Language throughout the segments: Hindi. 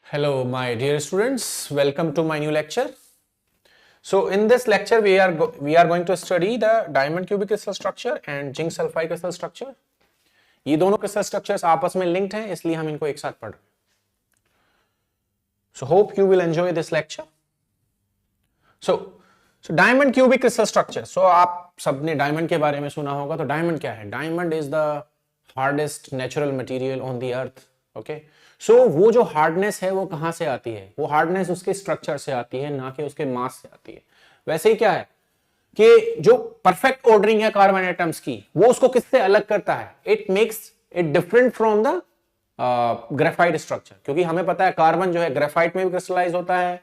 Hello, my dear students. Welcome to my new lecture. So, in this lecture, we are going to study the diamond cubic crystal structure and zinc sulfide crystal structure. ये दोनों crystal structures आपस में linked हैं, इसलिए हम इनको एक साथ पढ़ रहे हैं. So, hope you will enjoy this lecture. So diamond cubic crystal structure. So, आप सबने diamond के बारे में सुना होगा. तो diamond क्या है? Diamond is the hardest natural material on the earth. Okay. सो वो जो हार्डनेस है वो कहां से आती है? वो हार्डनेस उसके स्ट्रक्चर से आती है, ना कि उसके मास से आती है. वैसे ही क्या है कि जो परफेक्ट ऑर्डरिंग है कार्बन एटम्स की, वो उसको किससे अलग करता है? It makes it different from the graphite structure. क्योंकि हमें पता है कार्बन जो है ग्रेफाइट में भी क्रिस्टलाइज होता है,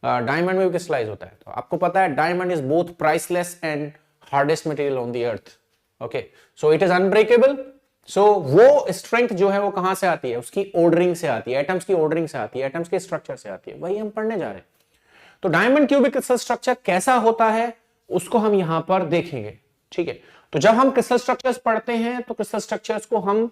डायमंड में भी क्रिस्टलाइज होता है. तो आपको पता है diamond is both priceless and hardest material on the earth. Okay, so it is unbreakable. So वो स्ट्रेंथ जो है वो कहां से आती है? उसकी ऑर्डरिंग से आती है, एटम्स की ऑर्डरिंग से आती है, एटम्स के स्ट्रक्चर से आती है. वही हम पढ़ने जा रहे हैं. तो डायमंड क्यूबिक क्रिस्टल स्ट्रक्चर कैसा होता है उसको हम यहां पर देखेंगे. ठीक है. तो जब हम क्रिस्टल स्ट्रक्चर्स पढ़ते हैं तो क्रिस्टल स्ट्रक्चर्स को हम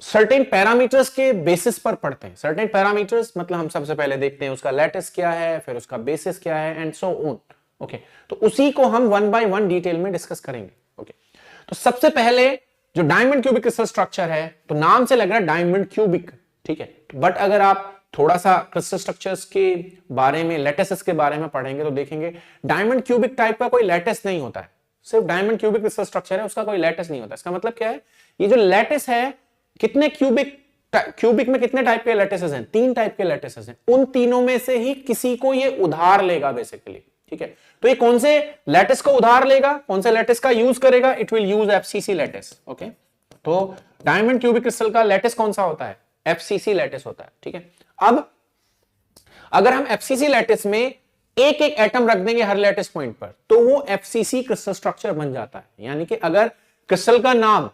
सर्टेन पैरामीटर्स के बेसिस पर पढ़ते हैं. सर्टेन पैरामीटर्स मतलब हम सबसे पहले देखते हैं उसका लैटिस क्या है, फिर उसका बेसिस क्या है, एंड सो ऑन. ओके, तो उसी को हम वन बाय वन डिटेल में डिस्कस करेंगे. ओके, तो सबसे पहले जो डायमंड क्यूबिक क्रिस्टल स्ट्रक्चर है, तो नाम से लग रहा है डायमंड क्यूबिक. ठीक है, बट अगर आप थोड़ा सा क्रिस्टल स्ट्रक्चर्स के बारे में, लैटिसेस के बारे में पढ़ेंगे तो देखेंगे डायमंड क्यूबिक टाइप का कोई लैटिस नहीं होता है. सिर्फ डायमंड क्यूबिक क्रिस्टल स्ट्रक्चर है, उसका कोई लैटिस नहीं होता. इसका मतलब क्या है? ये जो लैटिस है, कितने क्यूबिक में कितने टाइप के लैटिसेस हैं? 3 टाइप के लैटिसेस हैं. उन तीनों में से ही किसी को ये उधार लेगा बेसिकली. ठीक है, तो ये कौन से लैटिस को उधार लेगा, कौन से लैटिस का यूज करेगा? It will use FCC lattice. Okay, तो डायमंड क्यूबिक क्रिस्टल का लैटिस कौन सा होता है? एफसीसी लैटिस होता है. ठीक है, अब अगर हम एफसीसी लैटिस में एक एक एटम रख देंगे हर लैटिस पॉइंट पर, तो वो एफसीसी क्रिस्टल स्ट्रक्चर बन जाता है. यानी कि अगर क्रिस्टल का नाम,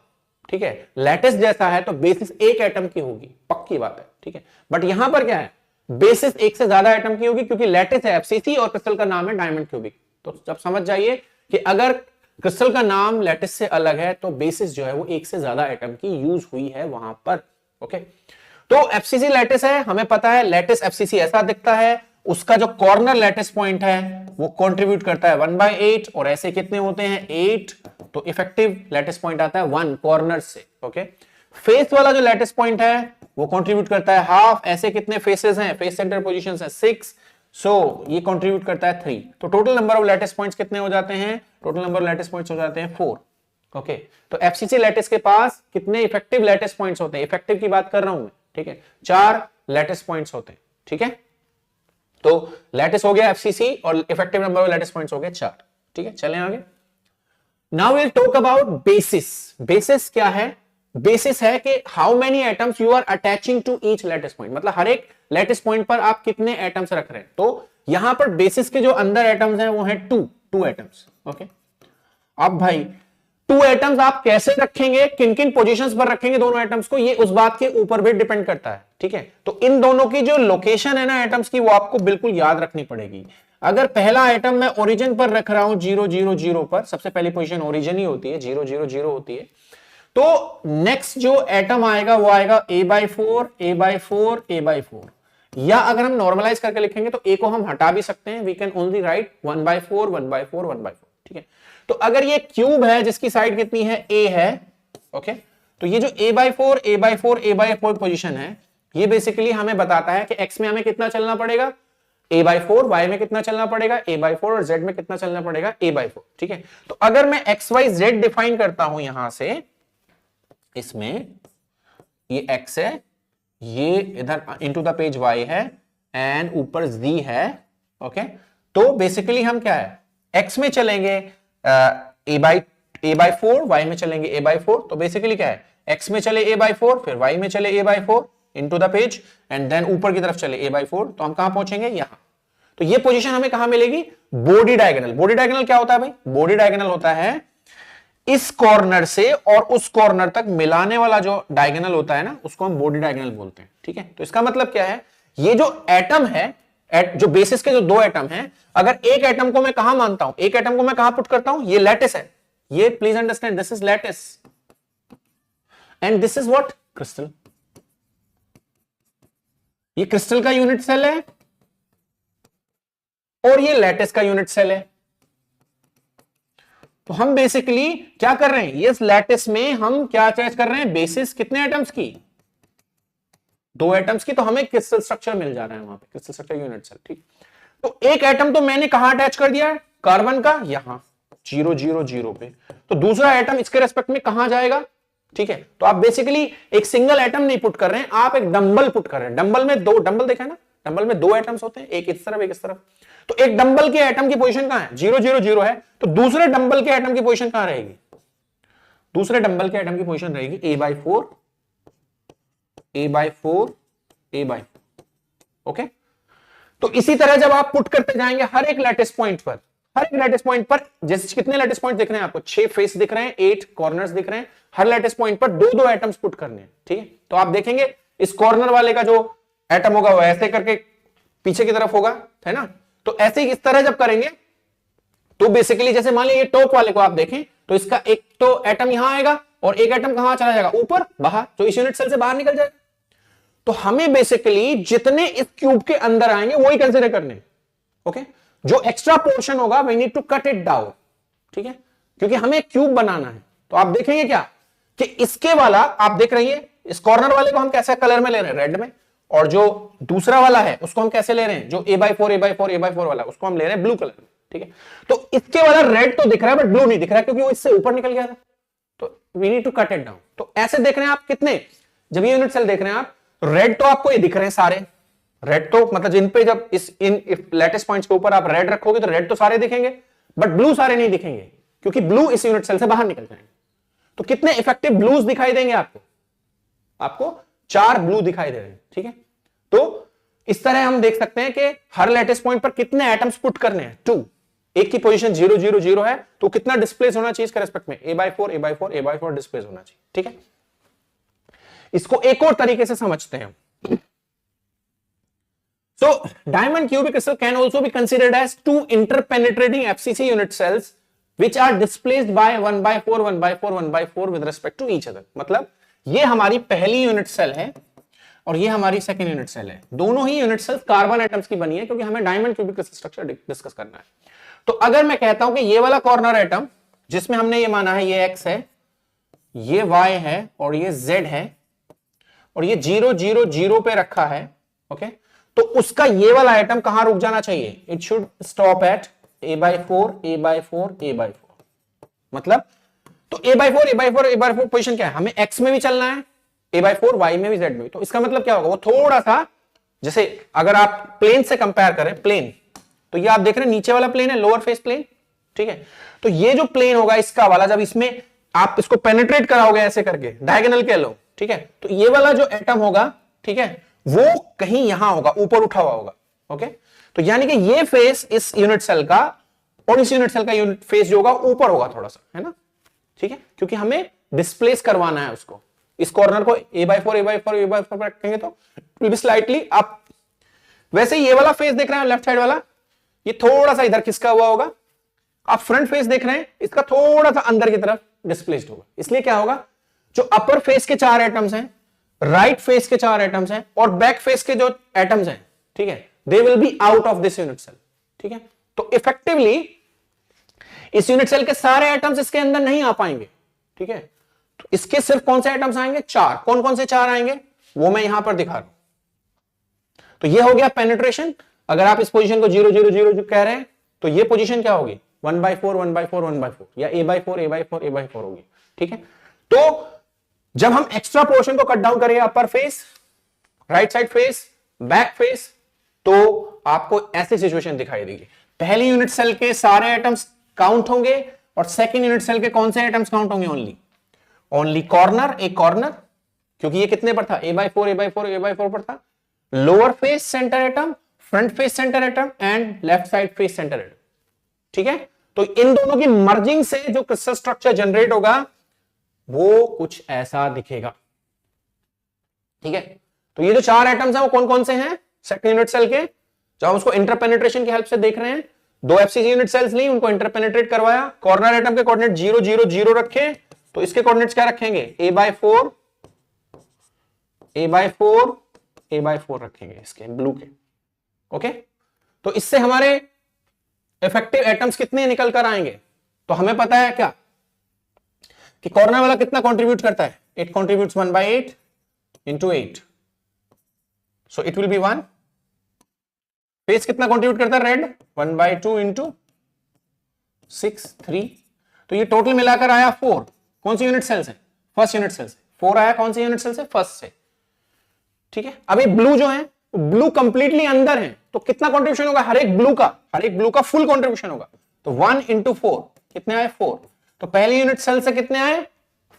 ठीक है, लैटिस जैसा है तो बेसिस एक एटम की होगी, पक्की बात है. ठीक है, बट यहां पर क्या है? बेसिस एक से ज्यादा एटम की होगी, क्योंकि लैटिस है एफसीसी और क्रिस्टल का नाम है डायमंड क्यूबिक. तो जब समझ जाइए कि अगर क्रिस्टल का नाम लैटिस से अलग है तो बेसिस जो है वो एक से ज्यादा एटम की यूज हुई है वहां पर. ओके, तो एफसीसी लैटिस है, हमें पता है लैटिस एफसीसी ऐसा दिखता है. उसका जो कॉर्नर लैटिस पॉइंट है वो कंट्रीब्यूट करता है 1/8, और ऐसे कितने होते हैं? 8. तो इफेक्टिव लैटिस पॉइंट आता है 1 कॉर्नर से. ओके, फेस वाला जो लैटिस पॉइंट है वो कंट्रीब्यूट करता है हाफ. ऐसे कितने फेसेस हैं? फेस सेंटर पोजीशंस है 6. सो ये कंट्रीब्यूट करता है 3. तो total number of lattice points कितने हो जाते हैं? Total number of lattice points हो जाते हैं 4. ओके, तो एफसीसी लैटिस के पास कितने इफेक्टिव लैटिस पॉइंट्स होते हैं? इफेक्टिव की बात कर रहा हूं मैं. ठीक है, 4 लैटिस पॉइंट्स होते हैं. ठीक है, तो लैटिस हो गया एफसीसी और effective number of lattice points हो गए 4. ठीक है, चलें आगे. Now will talk about basis. Basis क्या है? बेसिस है कि how many atoms you are attaching to each lattice point. मतलब हर एक लैटिस पॉइंट पर आप कितने एटम्स रख रहे हैं. तो यहां पर बेसिस के जो अंदर एटम्स हैं वो हैं 2 एटम्स. ओके, अब भाई 2 एटम्स आप कैसे रखेंगे, किन किन पोजीशंस पर रखेंगे दोनों एटम्स को, ये उस बात के ऊपर भी डिपेंड करता है. ठीक है, तो इन दोनों की जो लोकेशन है ना एटम्स की, वो आपको बिल्कुल याद रखनी पड़ेगी. अगर पहला एटम मैं ओरिजिन पर रख रहा हूं 0 0 0 पर, सबसे पहली पोजीशन ओरिजिन ही होती है, 0 0 0 होती है, तो नेक्स्ट जो एटम आएगा वो आएगा A/4 A/4 A/4. या अगर हम नॉर्मलाइज करके लिखेंगे तो A को हम हटा भी सकते हैं. We can only write 1/4 1/4 1/4. ठीक है, तो अगर ये क्यूब है जिसकी साइड कितनी है? A है. ओके, तो ये जो A/4 A/4 A/4 पोजीशन है, ये बेसिकली हमें बताता है कि x में हमें कितना चलना पड़ेगा? A/4. y में कितना चलना पड़ेगा? A/4. और z में कितना चलना पड़ेगा? A/4. ठीक है, तो अगर मैं XYZ डिफाइन करता हूं यहां से, इसमें ये x है, ये इधर इनटू द पेज y है, एंड ऊपर z है. ओके, तो बेसिकली हम क्या है? x में चलेंगे A/4, y में चलेंगे A/4. तो बेसिकली क्या है? x में चले A/4, फिर y में चले A/4 into the page, and then ऊपर की तरफ चले A/4. तो हम कहां पहुंचेंगे? यहां. तो ये पोजीशन हमें कहां मिलेगी? Body diagonal. बॉडी डायगोनल क्या होता है भाई? बॉडी डायगोनल होता है इस कॉर्नर से और उस कॉर्नर तक मिलाने वाला जो डायगोनल होता है ना, उसको हम बॉडी डायगोनल बोलते हैं. ठीक है, तो इसका मतलब क्या है? ये जो एटम है, जो बेसिस के जो 2 एटम हैं, अगर एक एटम को मैं कहां मानता हूं, एक एटम को मैं कहां पुट करता हूं? ये लैटिस है. ये please understand, this is lattice and this is what? Crystal. ये क्रिस्टल का यूनिट सेल है और ये लैटिस का यूनिट सेल है। तो हम बेसिकली क्या कर रहे हैं, ये लैटिस में हम क्या अटैच कर रहे हैं, बेसिस कितने एटम्स की, 2 एटम्स की। तो हमें क्रिस्टल स्ट्रक्चर मिल जा रहा है वहां पे, क्रिस्टल स्ट्रक्चर यूनिट सेल। ठीक, तो एक एटम तो मैंने कहां अटैच कर दिया है, कार्बन का, यहां 0 0 0 पे। तो दूसरा एटम इसके रेस्पेक्ट में कहां जाएगा। ठीक है, तो आप बेसिकली एक सिंगल एटम नहीं पुट कर रहे हैं, आप एक डंबल पुट कर रहे हैं। डंबल में 2, डंबल देखा है ना, डंबल में 2 एटम्स होते हैं, एक इस तरफ एक इस तरफ। तो एक डंबल के एटम की पोजीशन कहां है, 0 0 0 है। तो दूसरे डंबल के एटम की पोजीशन कहां रहेगी, दूसरे डंबल के एटम की पोजीशन रहेगी A/4 A/4 A/4। ओके, तो इसी तरह जब आप पुट करते जाएंगे हर एक लैटिस पॉइंट पर, हर एक लैटिस पॉइंट पर, जैसे कितने लैटिस पॉइंट दिख रहे हैं आपको, 6 फेस दिख रहे हैं, 8 कॉर्नर्स दिख रहे हैं। हर लैटिस पॉइंट पर 2 एटम्स पुट करने हैं। ठीक है, तो आप देखेंगे इस कॉर्नर वाले का जो एटम होगा वो ऐसे करके पीछे की तरफ होगा, है ना। तो ऐसे ही इस तरह जब करेंगे तो बेसिकली जैसे मान लीजिए टॉप वाले को आप देखें तो इसका एक तो एटम यहां आएगा और एक एटम कहां चला जाएगा, ऊपर बाहर, तो इस यूनिट सेल से बाहर निकल जाएगा। तो हमें बेसिकली जितने इस क्यूब के अंदर आएंगे वही कंसीडर करने। ओके, जो एक्स्ट्रा पोर्शन होगा we need to cut it down. ठीक है, क्योंकि हमें क्यूब बनाना है। तो आप देखेंगे क्या कि इसके वाला आप देख रही है, इस कॉर्नर वाले को हम कैसे कलर में ले रहे हैं, रेड में, और जो दूसरा वाला है उसको हम कैसे ले रहे हैं, जो A/4 A/4 A/4 वाला, उसको हम ले रहे हैं ब्लू कलर में। ठीक है, तो इसके वाला रेड तो दिख रहा है बट ब्लू नहीं दिख रहा है, क्योंकि वो इससे ऊपर निकल गया था। तो we need to cut it down. तो ऐसे देख रहे हैं आप कितने, जब ये यूनिट सेल देख रहे हैं आप, रेड तो आपको ये दिख रहे हैं सारे, रेड तो मतलब जिन पे जब इन लैटिस पॉइंट्स के ऊपर आप रेड रखोगे तो रेड तो सारे दिखेंगे, बट ब्लू सारे नहीं दिखेंगे, क्योंकि ब्लू इस यूनिट सेल से बाहर निकल जाएंगे। तो कितने इफेक्टिव ब्लूज दिखाई देंगे आपको, आपको 4 ब्लू दिखाई दे रहे हैं। ठीक है, तो इस तरह हम देख सकते हैं कि हर लैटिस पॉइंट पर कितने एटम्स पुट करने हैं, 2। एक की पोजीशन 0 0 0 है, तो कितना डिस्प्लेस होना चाहिए इसके रेस्पेक्ट में, A/4 A/4 A/4 डिस्प्लेस होना चाहिए। ठीक है, इसको एक और तरीके से समझते हैं। So diamond cubic crystal can also be considered as 2 interpenetrating FCC unit cells which are displaced by 1/4 1/4 1/4 with respect to each other। मतलब ये हमारी पहली यूनिट सेल है और ये हमारी सेकेंड यूनिट सेल है। दोनों ही यूनिट सेल्स कार्बन एटम्स की बनी है, क्योंकि हमें diamond cubic crystal structure discuss करना है। तो अगर मैं कहता हूं कि ये वाला कॉर्नर एटम जिसमें हमने ये माना है ये X है, ये Y है और ये Z है, और ये 0 0 0 पे रखा है, ओके, तो उसका ये वाला एटम कहां रुक जाना चाहिए, it should stop at A/4 A/4 A/4। मतलब तो A/4 A/4 A/4 पोजीशन क्या है, हमें X में भी चलना है, A/4 Y में भी Z में भी। तो इसका मतलब क्या होगा, वो थोड़ा सा, जैसे अगर आप प्लेन से कंपेयर करें, प्लेन, तो ये आप देख रहे हैं नीचे वाला प्लेन है, लोअर फेस प्लेन। ठीक है, तो ये जो प्लेन होगा इसका वाला, जब इसमें आप इसको पेनिट्रेट कराओगे ऐसे करके, डायगोनल कह लो, ठीक है, तो ये वाला जो एटम होगा, ठीक है, वो कहीं यहां होगा, ऊपर उठा हुआ होगा। ओके, तो यानी कि ये फेस इस यूनिट सेल का और इस यूनिट सेल का यूनिट फेस जो होगा ऊपर होगा थोड़ा सा, है ना। ठीक है, क्योंकि हमें डिस्प्लेस करवाना है उसको, इस कॉर्नर को A/4 A/4 A/4 पर रखेंगे तो विल बी स्लाइटली अप। वैसे ये वाला फेस देख रहे हैं लेफ्ट साइड वाला, ये थोड़ा सा इधर खिसका हुआ होगा। आप फ्रंट फेस देख रहे हैं, इसका थोड़ा सा अंदर की तरफ डिस्प्लेस्ड होगा। इसलिए क्या होगा, जो अपर फेस के 4 एटम्स हैं, राइट फेस के 4 एटम्स हैं और बैक फेस के जो एटम्स हैं, ठीक है, they will be out of this unit cell. ठीक है, तो इफेक्टिवली इस यूनिट सेल के सारे एटम्स इसके अंदर नहीं आ पाएंगे। ठीक है, तो इसके सिर्फ कौन से एटम्स आएंगे, 4। कौन कौन से 4 आएंगे वो मैं यहां पर दिखा रहा हूं। तो ये हो गया पेनिट्रेशन। अगर आप इस पोजीशन को 0 0 0 जो कह रहे हैं, तो ये पोजीशन क्या होगी, 1/4 1/4 1/4 या A/4 A/4 A/4 होगी। ठीक है, तो जब हम एक्स्ट्रा पोर्शन को कट डाउन करेंगे, अपर face, right side face, back face, तो आपको ऐसी सिचुएशन दिखाई देगी। पहली यूनिट सेल के सारे एटम्स काउंट होंगे और सेकेंड यूनिट सेल के कौन से एटम्स काउंट होंगे, ओनली कॉर्नर, एक कॉर्नर, क्योंकि ये कितने पर था, A/4 A/4 A/4 पर था। Lower face centre atom, front face centre atom and left side face centre atom. ठीक है, तो इन दोनों की मर्जिंग से जो क्रिस्टल स्ट्रक्चर जनरेट होगा वो कुछ ऐसा दिखेगा। ठीक है, तो ये जो 4 एटम्स हैं वो कौन कौन से हैं, सेकंड यूनिट सेल के, जब हम उसको इंटरपेनिट्रेशन की हेल्प से देख रहे हैं, 2 FCC यूनिट सेल्स ली, उनको इंटरपेनिट्रेट करवाया, कॉर्नर एटम के कोऑर्डिनेट 0 0 0 रखे, तो इसके कोऑर्डिनेट्स क्या रखेंगे, A/4 A/4 A/4 रखेंगे इसके ब्लू के। ओके, तो इससे हमारे इफेक्टिव एटम्स कितने निकल कर आएंगे? तो हमें पता है क्या कि कॉर्नर वाला कितना कंट्रीब्यूट करता है? It contributes 1/8 into 8, so it will be 1। Face कितना कंट्रीब्यूट करता है? Red 1/2 into 6 3। तो ये टोटल मिलाकर आया 4। कौन सी यूनिट सेल से? फर्स्ट यूनिट सेल से 4 आया। कौन सी यूनिट सेल से? फर्स्ट से। ठीक है, अभी ब्लू जो है ब्लू कंप्लीटली अंदर है, तो कितना कंट्रीब्यूशन होगा? हर एक ब्लू का फुल कंट्रीब्यूशन होगा। तो 1 into 4 कितने आए? 4। तो पहली यूनिट सेल से कितने आए?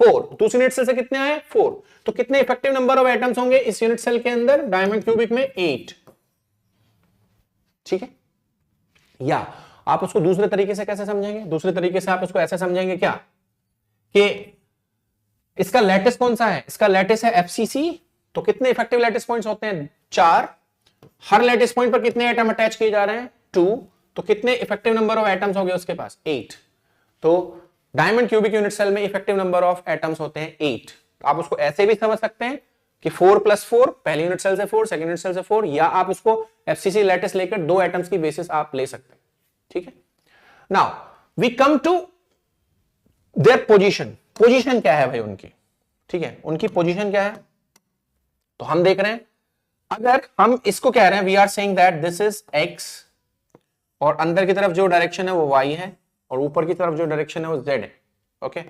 4। दूसरी यूनिट सेल से कितने आए? 4। तो कितने इफेक्टिव नंबर ऑफ एटम्स होंगे इस यूनिट सेल के अंदर डायमंड क्यूबिक में? 8। ठीक है, या आप उसको दूसरे तरीके से कैसे समझेंगे? दूसरे तरीके से आप उसको ऐसे समझेंगे क्या कि इसका लैटिस कौन सा है? इसका लैटिस है FCC। तो कितने इफेक्टिव लैटिस पॉइंट्स होते हैं? 4। हर लैटिस पॉइंट पर कितने एटम अटैच किए जा रहे हैं? 2। तो कितने इफेक्टिव नंबर ऑफ एटम्स हो गए उसके पास? 8। तो डायमंड क्यूबिक यूनिट सेल में इफेक्टिव नंबर ऑफ एटम्स होते हैं 8। तो आप उसको ऐसे भी समझ सकते हैं कि 4 + 4, पहली यूनिट सेल से 4, सेकंड यूनिट सेल से 4, या आप उसको FCC लैटिस लेकर 2 एटम्स की बेसिस आप ले सकते हैं। ठीक है, now we come to their position. Position क्या है भाई उनकी? ठीक है, उनकी पोजीशन क्या है? तो हम देख रहे हैं, अगर हम इसको कह रहे हैं, we are saying that this is x, और अंदर की तरफ जो डायरेक्शन है वो y है, और ऊपर की तरफ जो डायरेक्शन है वो z है। ओके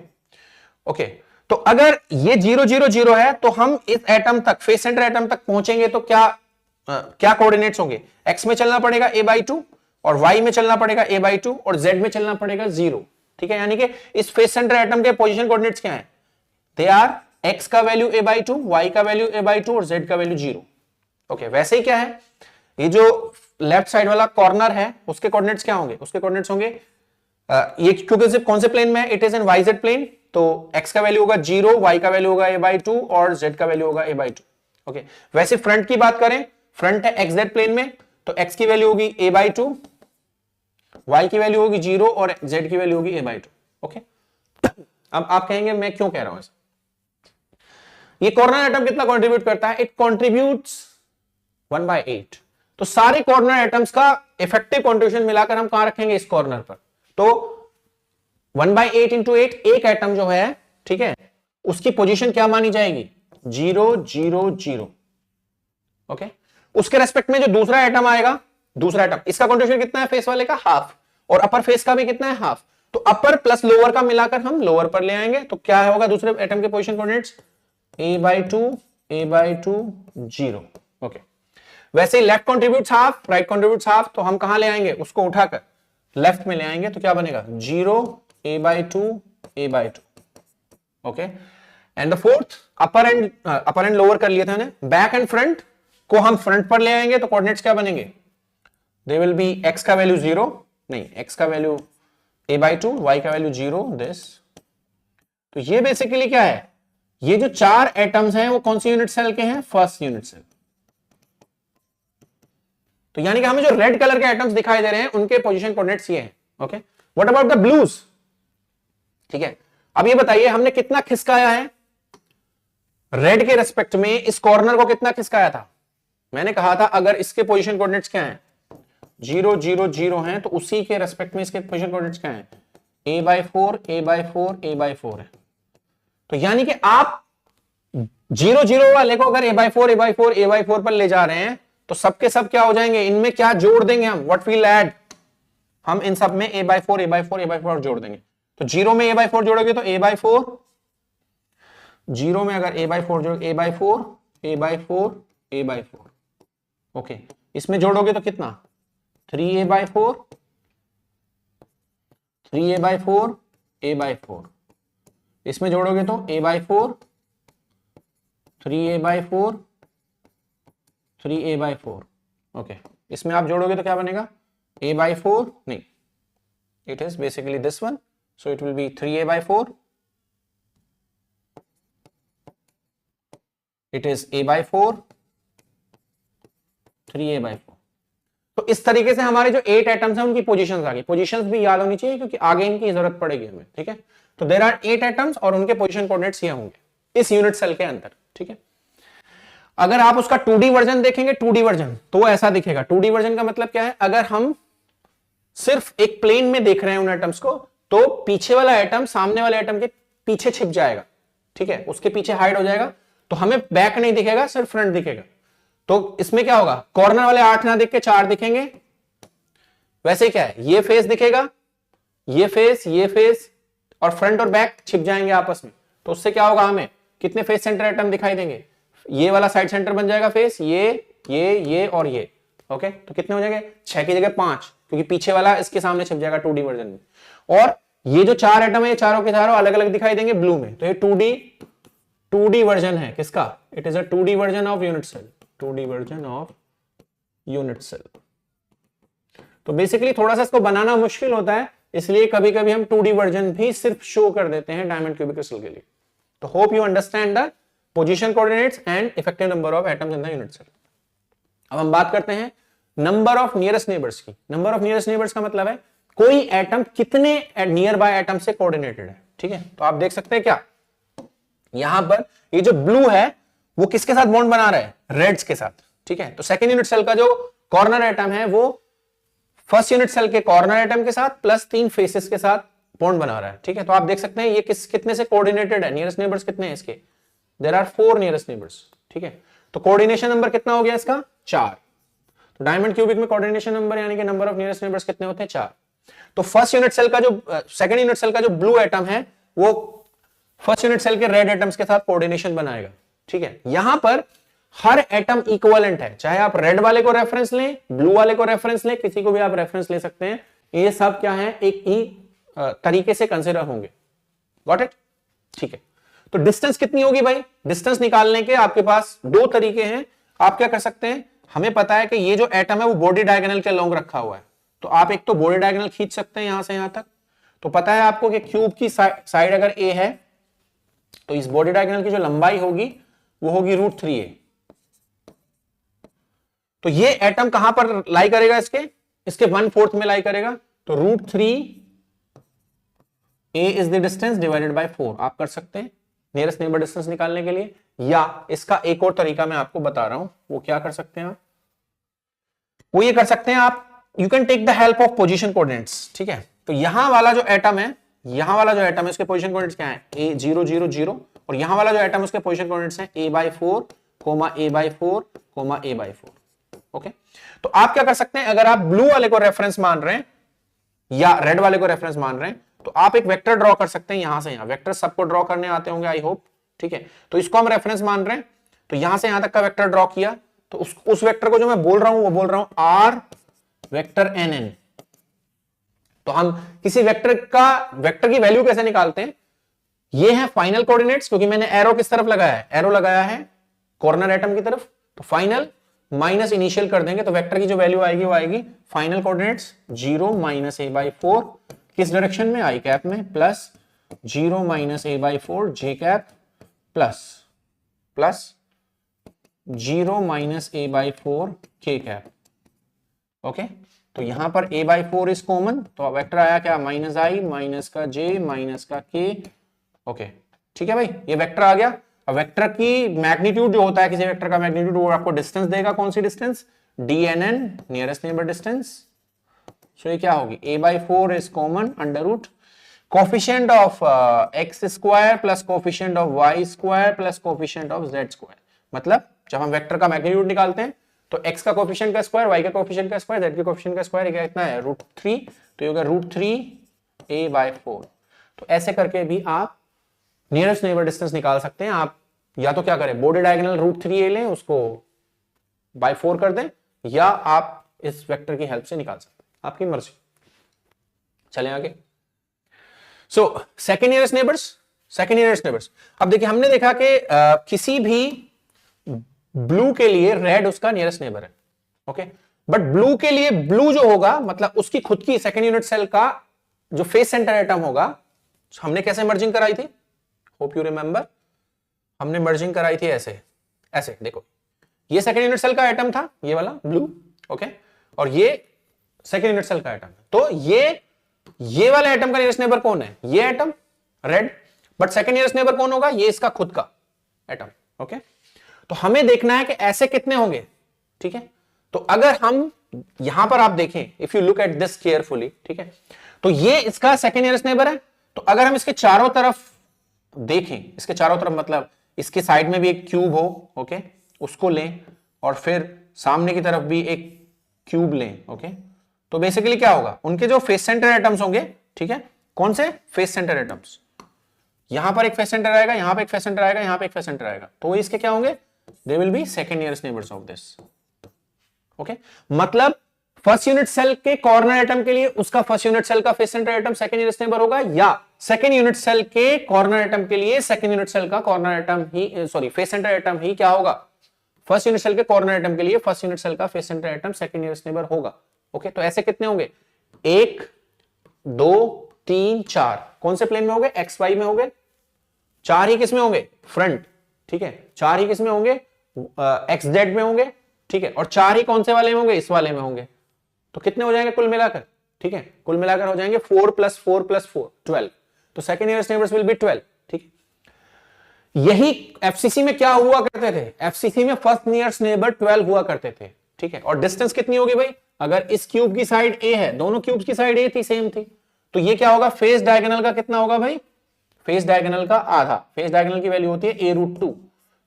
ओके, तो अगर ये 0 0 0 है, तो हम इस एटम तक, फेस सेंटर एटम तक पहुंचेंगे तो क्या कोऑर्डिनेट्स होंगे? x में चलना पड़ेगा a/2, और y में चलना पड़ेगा a/2, और z में चलना पड़ेगा 0। ठीक है, यानी कि इस फेस सेंटर एटम के पोजीशन कोऑर्डिनेट्स क्या हैं? दे आर x का वैल्यू a/2, y का वैल्यू a/2 और z का वैल्यू 0। ओके, वैसे ही क्या है, ये जो लेफ्ट साइड वाला कॉर्नर है उसके कोऑर्डिनेट्स क्या होंगे? उसके कोऑर्डिनेट्स होंगे ये, क्योंकि सिर्फ कौन से प्लेन में है? It is in YZ plane. तो x का वैल्यू होगा 0, y का वैल्यू होगा a/2 और z का वैल्यू होगा a/2। ओके, वैसे फ्रंट की बात करें, फ्रंट है XZ प्लेन में, तो x की वैल्यू होगी a/2, y की वैल्यू होगी 0 और z की वैल्यू होगी a/2। ओके, अब आप कहेंगे मैं क्यों कह रहा हूं ऐसा? ये कॉर्नर एटम कितना कंट्रीब्यूट करता है? It contributes 1/8। तो सारे कॉर्नर एटम्स का इफेक्टिव कंट्रीब्यूशन मिलाकर हम कहां रखेंगे? इस कॉर्नर पर। तो 1/8 into 8, एक एटम जो है, ठीक है, उसकी पोजीशन क्या मानी जाएगी? 0 0 0। ओके, उसके रेस्पेक्ट में जो दूसरा एटम आएगा, दूसरा एटम, इसका कंट्रीब्यूशन कितना है? फेस वाले का हाफ, और अपर फेस का भी कितना है? हाफ। तो अपर प्लस लोअर का मिलाकर हम लोअर पर ले आएंगे, तो क्या होगा दूसरे एटम के पोजीशन कोऑर्डिनेट्स? a/2 0। ओके, वैसे ही left contributes half, right contributes half, तो हम कहां ले आएंगे? उसको उठाकर लेफ्ट में ले आएंगे, तो क्या बनेगा? 0 a/2। Okay, and the fourth, upper and lower कर लिया था हमने। बैक एंड फ्रंट को हम फ्रंट पर ले आएंगे, तो कोऑर्डिनेट्स क्या बनेंगे? दे विल बी x का वैल्यू 0, नहीं, x का वैल्यू a/2, y का वैल्यू 0, दिस। तो ये बेसिकली क्या है? ये जो 4 एटम्स हैं वो कौन सी यूनिट सेल के हैं? First unit cell. तो यानी कि हमें जो रेड कलर के एटम्स दिखाई दे रहे हैं उनके पोजीशन कोऑर्डिनेट्स ये हैं। Okay, what about the blues? ठीक है, अब ये बताइए हमने कितना खिसकाया है रेड के रेस्पेक्ट में? इस कॉर्नर को कितना खिसकाया था? मैंने कहा था अगर इसके पोजीशन कोऑर्डिनेट्स क्या हैं? 0 0 0 हैं, तो उसी के रेस्पेक्ट में इसके पोजीशन कोऑर्डिनेट्स क्या हैं? a/4 a/4 a/4 है। तो यानी कि आप 0 0 वाले को अगर a/4 a/4 a/4 पर ले जा रहे हैं, तो सबके सब क्या हो जाएंगे? इनमें क्या जोड़ देंगे हम? What will add? हम इन सब में a/4 a/4 a/4 जोड़ देंगे। तो 0 में a/4 जोड़ोगे तो a/4, 0 में अगर a/4 जोड़ोगे a/4 a/4 a/4। Okay, इसमें जोड़ोगे तो कितना? 3a/4 3a/4 a/4। इसमें जोड़ोगे तो a/4 3a/4 3a/4। ओके, इसमें आप जोड़ोगे तो क्या बनेगा? a/4, नहीं, it is basically this one, so it will be 3a/4, it is a/4 3a/4। तो इस तरीके से हमारे जो 8 एटम्स हैं उनकी पोजीशंस आ गई। पोजीशंस भी याद होनी चाहिए क्योंकि आगे इनकी जरूरत पड़ेगी हमें। ठीक है, तो देयर आर 8 एटम्स और उनके पोजीशन कोऑर्डिनेट्स ये होंगे इस यूनिट सेल के अंदर। ठीक है, अगर आप उसका 2D वर्जन देखेंगे, 2D वर्जन, तो वो ऐसा दिखेगा। 2D वर्जन का मतलब क्या है, अगर हम सिर्फ एक प्लेन में देख रहे हैं उन एटम्स को, तो पीछे वाला एटम सामने वाले एटम के पीछे छिप जाएगा, ठीक है, उसके पीछे हाइड हो जाएगा, तो हमें बैक नहीं दिखेगा, सिर्फ फ्रंट दिखेगा। तो इसमें क्या होगा, कॉर्नर वाले 8 ना दिख के 4 दिखेंगे। वैसे क्या है, ये फेस दिखेगा, ये फेस और फ्रंट और बैक छिप जाएंगे आपस में। तो उससे क्या होगा, हमें कितने फेस सेंटर एटम दिखाई देंगे, ये वाला साइड सेंटर बन जाएगा फेस, ये और ये। ओके, तो कितने हो जाएंगे, 6 की जगह 5, क्योंकि पीछे वाला इसके सामने छिप जाएगा 2D वर्जन में। और ये जो 4 एटम है, ये चारों के चारों अलग अलग दिखाई देंगे ब्लू में। तो ये 2D वर्जन है किसका, it is a 2D version of unit cell, 2D version of unit cell. तो बेसिकली थोड़ा सा इसको बनाना मुश्किल होता है, इसलिए कभी कभी हम 2D वर्जन भी सिर्फ शो कर देते हैं डायमंड क्यूबिक क्रिस्टल के लिए। तो hope you understand the position coordinates and effective number of atoms in the unit cell. अब हम बात करते हैं नंबर ऑफ नियरेस्ट नेबर्स की। नंबर ऑफ नियरेस्ट नेबर्स का मतलब है कोई एटम कितने नियर बाय एटम से कोऑर्डिनेटेड है, ठीक है। तो आप देख सकते हैं क्या, यहां पर ये जो ब्लू है वो किसके साथ बॉन्ड बना रहा है, रेड्स के साथ, ठीक है। तो सेकंड यूनिट सेल का जो कॉर्नर एटम है वो फर्स्ट यूनिट सेल के कॉर्नर एटम के साथ प्लस 3 फेसेस के साथ बॉन्ड बना रहा है, ठीक है। तो आप देख सकते हैं ये कितने से कोऑर्डिनेटेड है, नियरेस्ट नेबर्स कितने हैं इसके, देयर आर 4 नियरेस्ट नेबर्स, ठीक है। तो कोऑर्डिनेशन नंबर कितना हो गया इसका, 4। तो डायमंड क्यूबिक में कोऑर्डिनेशन नंबर यानी कि नंबर ऑफ नियरेस्ट नेबर्स कितने होते हैं, 4। तो फर्स्ट यूनिट सेल का जो सेकंड यूनिट सेल का जो ब्लू एटम है वो फर्स्ट यूनिट सेल के रेड एटम्स के साथ कोऑर्डिनेशन बनाएगा, ठीक है। यहां पर हर एटम इक्विवेलेंट है, चाहे आप रेड वाले को रेफरेंस लें, ब्लू वाले को रेफरेंस लें, किसी को भी आप रेफरेंस ले सकते हैं। ये सब क्या है, एक ही तरीके से कंसीडर होंगे। गॉट इट, ठीक है। तो डिस्टेंस कितनी होगी भाई, डिस्टेंस निकालने के आपके पास 2 तरीके हैं। आप क्या कर सकते हैं, हमें पता है कि ये जो एटम है वो बॉडी डायगोनल के लॉन्ग रखा हुआ है, तो आप एक तो बॉडी डायगोनल खींच सकते हैं यहां से यहां तक। तो पता है आपको कि क्यूब की साइड अगर ए है तो इस बॉडी डायगोनल की जो लंबाई होगी वो होगी √3a। तो ये एटम कहां पर लाई करेगा, इसके 1/4 में लाई करेगा। तो √3a is the distance divided by 4 आप कर सकते हैं नियरेस्ट नेबर डिस्टेंस निकालने के लिए। या इसका एक और तरीका मैं आपको बता रहा हूं, वो क्या कर सकते हैं आप, वो ये कर सकते हैं आप, you can take the help of position coordinates, ठीक है। तो यहां वाला जो एटम है, यहां वाला जो एटम है उसके पोजीशन कोऑर्डिनेट्स क्या है, a000, और यहां वाला जो एटम है उसके पोजीशन कोऑर्डिनेट्स हैं a/4, a/4, a/4। ओके, तो आप क्या कर सकते हैं, अगर आप ब्लू वाले को रेफरेंस मान रहे हैं या रेड वाले को रेफरेंस मान रहे हैं तो आप एक वेक्टर ड्रॉ कर सकते हैं यहां से यहां। वेक्टर सबको ड्रॉ करने आते होंगे आई होप, ठीक है। तो इसको हम रेफरेंस मान रहे हैं, तो यहां से यहां तक का वेक्टर ड्रॉ किया, तो उस वेक्टर को जो मैं बोल रहा हूं वो बोल रहा हूं आर वेक्टर nn। तो हम किसी वेक्टर की वैल्यू कैसे निकालते हैं, ये है फाइनल कोऑर्डिनेट्स, क्योंकि मैंने एरो किस तरफ लगाया है, एरो लगाया है कॉर्नर एटम की तरफ। तो फाइनल माइनस इनिशियल कर देंगे तो वेक्टर की जो वैल्यू आएगी वो आएगी फाइनल कोऑर्डिनेट्स 0 - a/4 किस डायरेक्शन में, आई कैप में, प्लस 0 - a/4 जे कैप प्लस 0 - a/4 के कैप। ओके, तो यहां पर a/4 इज कॉमन, तो वेक्टर आया क्या, -i माइनस का j माइनस का k। ओके, ठीक है भाई, ये वेक्टर आ गया। अब वेक्टर की मैग्नीट्यूड जो होता है, किसी वेक्टर का मैग्नीट्यूड, वो आपको डिस्टेंस देगा, कौन सी distance, dnn nearest neighbour distance. So ये क्या होगी, a/4 is common, under root coefficient of x square plus coefficient of y square plus coefficient of z square. मतलब जब हम वेक्टर का मैग्नीट्यूड निकालते हैं तो x का कोफिशिएंट का स्क्वायर, y का कोफिशिएंट का स्क्वायर, z के कोफिशिएंट का स्क्वायर, ये कितना है, √3, तो ये होगा √3 a/4। तो ऐसे करके भी आप नियरेस्ट नेबर डिस्टेंस निकाल सकते हैं। आप या तो क्या करें, बॉडी डायगोनल √3a लें, उसको बाय 4 कर दें, या आप इस वेक्टर की हेल्प से निकाल सकते हैं, आपकी मर्जी। चलें आगे। सो सेकंड नियरेस्ट नेबर्स, अब देखिए हमने देखा कि किसी भी ब्लू के लिए रेड उसका नियरेस्ट नेबर है, ओके। बट ब्लू के लिए ब्लू जो होगा, मतलब उसकी खुद की सेकंड यूनिट सेल का जो फेस सेंटर एटम होगा, हमने कैसे मर्जिंग कराई थी, होप यू रिमेंबर, हमने मर्जिंग कराई थी ऐसे देखो, ये सेकंड यूनिट सेल का एटम था, ये वाला ब्लू, ओके, और ये सेकंड यूनिट सेल का एटम। तो ये वाला एटम का नियरेस्ट नेबर कौन है, ये atom red, but second nearest neighbour कौन होगा, ये इसका खुद का एटम, ओके। तो हमें देखना है कि ऐसे कितने होंगे, ठीक है। तो अगर हम यहां पर आप देखें, if you look at this carefully, ठीक है, तो ये इसका सेकेंड नियरेस्ट नेबर है। तो अगर हम इसके चारों तरफ देखें, इसके चारों तरफ मतलब इसके साइड में भी एक क्यूब हो, ओके, उसको लें, और फिर सामने की तरफ भी एक क्यूब लें, ओके, तो बेसिकली क्या होगा, उनके जो फेस सेंटर एटम्स होंगे, ठीक है, कौन से फेस सेंटर एटम्स, यहां पर एक फेस सेंटर आएगा, यहां पे एक फेस सेंटर आएगा, यहां पे एक फेस सेंटर आएगा, तो इसके क्या होंगे, दे will B second nearest neighbours of this, okay. मतलब फर्स्ट यूनिट सेल के कॉर्नर एटम के लिए उसका फर्स्ट यूनिट सेल का face centre atom second unit neighbour होगा, या सेकंड यूनिट सेल के कॉर्नर एटम के लिए सेकंड यूनिट सेल का कॉर्नर एटम ही, सॉरी, फेस सेंटर एटम ही क्या होगा, फर्स्ट यूनिट सेल के कॉर्नर एटम के लिए फर्स्ट यूनिट सेल का face centre atom second unit neighbour होगा, ओके। तो ऐसे कितने होंगे, 1 2 3 4, कौन से प्लेन में होंगे, एक्स वाई में होंगे, 4 ही किसमें होंगे, फ्रंट, ठीक है, 4 ही किसमें होंगे, एक्स जेड में होंगे, ठीक है, और 4 ही कौन से वाले में होंगे, इस वाले में होंगे। तो कितने हो जाएंगे कुल मिलाकर, ठीक है, कुल मिलाकर हो जाएंगे 4 + 4 + 4 12। तो second nearest neighbours will be 12, ठीक है। यही एफसीसी में क्या हुआ करते थे, एफसीसी में फर्स्ट नियरेस्ट नेबर 12 हुआ करते थे, ठीक है। और डिस्टेंस कितनी होगी भाई, अगर इस क्यूब की साइड ए है, दोनों क्यूब्स की साइड ए थी, सेम थी, तो ये क्या होगा, फेस डायगोनल का कितना होगा भाई, फेस डायगोनल का आधा, फेस डायगोनल की वैल्यू होती है a√2,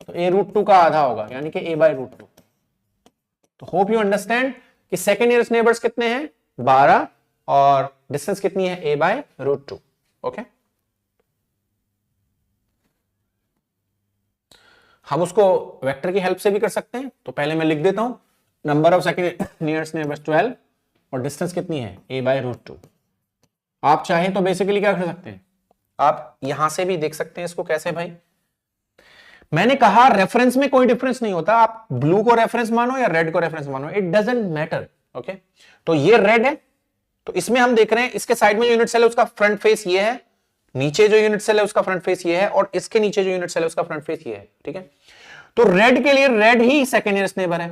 तो a√2 का आधा होगा, यानी कि a/√2। तो होप यू अंडरस्टैंड कि सेकंड नियरेस्ट नेबर्स कितने हैं, 12, और डिस्टेंस कितनी है, a/√2, ओके। हम उसको वेक्टर की हेल्प से भी कर सकते हैं, तो पहले मैं लिख देता हूं, number of second nearest neighbours 12, और डिस्टेंस कितनी है, a/√2। आप चाहें तो बेसिकली क्या कर सकते हैं, आप यहां से भी देख सकते हैं इसको, कैसे भाई, मैंने कहा रेफरेंस में कोई डिफरेंस नहीं होता, आप ब्लू को रेफरेंस मानो या रेड को रेफरेंस मानो, इट डजंट मैटर, ओके। तो ये रेड है, तो इसमें हम देख रहे हैं इसके साइड में जो यूनिट सेल है उसका फ्रंट फेस ये है, नीचे जो यूनिट सेल है उसका फ्रंट फेस ये है, और इसके नीचे जो यूनिट सेल है उसका फ्रंट फेस ये है, ठीक है। तो रेड के लिए रेड ही सेकंड नियरेस्ट नेबर है,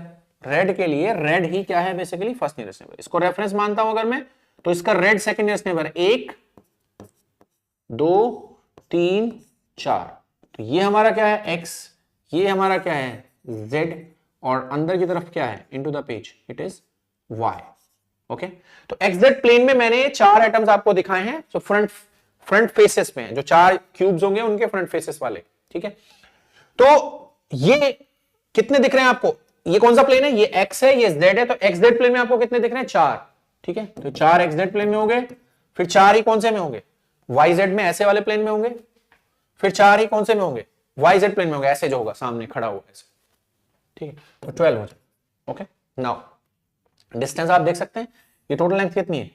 रेड के लिए रेड ही क्या है, बेसिकली फर्स्ट नियरेस्ट नेबर। इसको रेफरेंस मानता हूं अगर मैं, तो इसका रेड सेकंड नियरेस्ट नेबर है, 1 2 3 4, तो ये हमारा क्या है, x, ये हमारा क्या है, z, और अंदर की तरफ क्या है, into the page it is y, okay. तो xz प्लेन में मैंने 4 एटम्स आपको दिखाए हैं, जो फ्रंट फेसेस में, जो 4 क्यूब्स होंगे उनके फ्रंट फेसेस वाले, ठीक है। तो ये कितने दिख रहे हैं आपको, ये कौन सा प्लेन है, ये x है, ये z है, तो xz प्लेन में आपको कितने दिख रहे हैं, 4, ठीक है। तो 4 xz प्लेन में होंगे, फिर 4 ही कौन से में होंगे, yz में ऐसे वाले प्लेन में होंगे, फिर 4 ही कौन से में होंगे, yz प्लेन में होंगे, ऐसे जो होगा सामने खड़ा हुआ ऐसे, ठीक है। तो 12 हो जाए, ओके। नाउ डिस्टेंस आप देख सकते हैं, ये टोटल लेंथ कितनी है,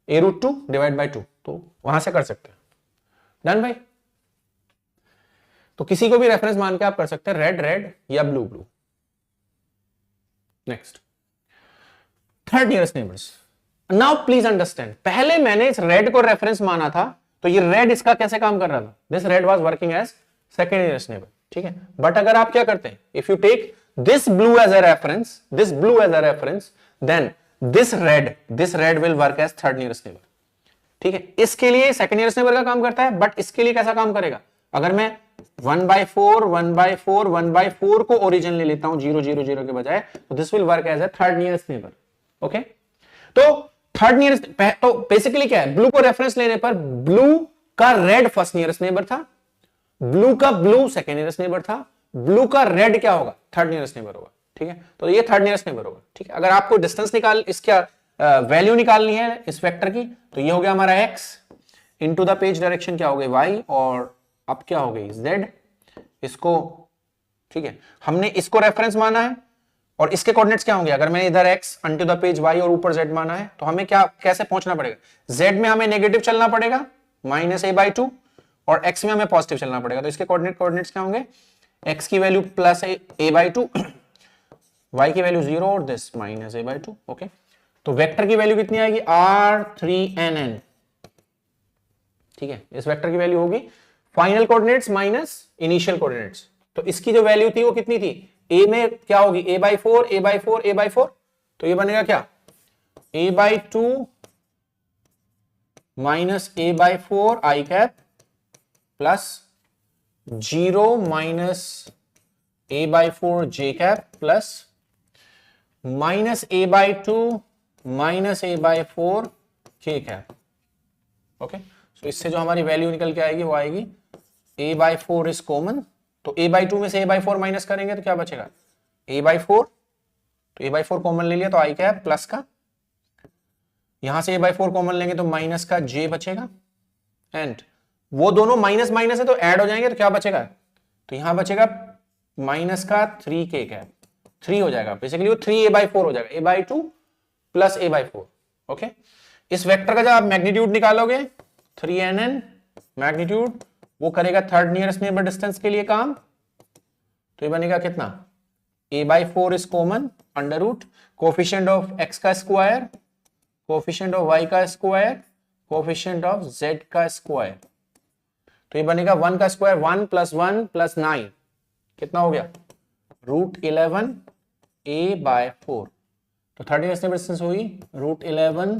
a√2 डिवाइड बाय 2, तो वहां से कर सकते हैं, डन भाई। तो किसी को भी रेफरेंस मान के आप कर सकते हैं, रेड रेड या blue blue. Next, third nearest neighbours. Now please understand, पहले मैंने इस रेड को रेफरेंस माना था, तो ये रेड इसका कैसे काम कर रहा था, this red was working as second nearest neighbour, ठीक है। बट अगर आप क्या करते हैं, if you take this blue as a reference, this blue as a reference, then this red will work as third nearest neighbour, ठीक है। इसके लिए सेकंड नियरेस्ट नेबर का काम करता है, बट इसके लिए कैसा काम करेगा, अगर मैं 1/4 1/4 1/4 को ओरिजिन ले लेता हूं 0 0 0 के बजाय, तो this will work as a third nearest neighbour, okay. तो थर्ड नियरेस्ट, तो बेसिकली क्या है, ब्लू को रेफरेंस लेने पर ब्लू का रेड फर्स्ट नियरेस्ट नेबर था, ब्लू का ब्लू सेकंड नियरेस्ट नेबर था, ब्लू का रेड क्या होगा, थर्ड नियरेस्ट नेबर होगा, ठीक है। तो ये थर्ड नियरेस्ट नेबर होगा, ठीक है। अगर आपको डिस्टेंस इसका वैल्यू निकालनी है इस वेक्टर की, तो ये हो गया हमारा x, into the page direction क्या हो गई y, और अब क्या हो गई z, इसको, ठीक है, हमने इसको रेफरेंस माना है, और इसके कोऑर्डिनेट्स क्या होंगे, अगर मैंने इधर x into the page y और ऊपर z माना है, तो हमें क्या कैसे पहुंचना पड़ेगा, z में हमें नेगेटिव चलना पड़ेगा -a/2, और x में हमें पॉजिटिव चलना पड़ेगा। तो इसके कोऑर्डिनेट्स क्या होंगे, x की वैल्यू +a/2, y की वैल्यू 0, और दिस -a/2, ओके। तो वेक्टर की वैल्यू कितनी आएगी, r3nn, ठीक है। इस वेक्टर की वैल्यू होगी final coordinates minus initial coordinates. तो इसकी जो वैल्यू थी वो कितनी थी, a में क्या होगी, a/4 a/4 a/4, तो ये बनेगा क्या, a/2 minus a/4 i cap plus 0 minus a by 4 j cap plus minus a by 2 minus a by 4 k cap। Okay, so इससे जो हमारी वैल्यू निकल के आएगी वो आएगी a by 4 इज कॉमन, तो a by 2 में से a by 4 माइनस करेंगे तो क्या बचेगा a by 4, तो a by 4 कॉमन ले लिया तो i कैप प्लस का, यहां से a by 4 कॉमन लेंगे तो माइनस का j बचेगा, एंड वो दोनों माइनस माइनस है तो ऐड हो जाएंगे तो क्या बचेगा, तो यहां बचेगा माइनस का 3k कैप, 3 हो जाएगा बेसिकली, वो 3a by 4 हो जाएगा, a by 2 plus a by 4। Okay, इस वेक्टर का जब आप मैग्नीट्यूड निकालोगे 3nn मैग्नीट्यूड, वो करेगा थर्ड नियरेस्ट नेबर डिस्टेंस के लिए काम, तो ये बनेगा कितना a by 4 is common, under root coefficient of x का स्क्वायर, कोफिशिएंट ऑफ y का स्क्वायर, कोफिशिएंट ऑफ z का स्क्वायर, तो ये बनेगा 1 का स्क्वायर 1 प्लस 1 प्लस 9 कितना हो गया √11 a by 4, तो थर्ड नियरेस्ट नेबर डिस्टेंस हुई √11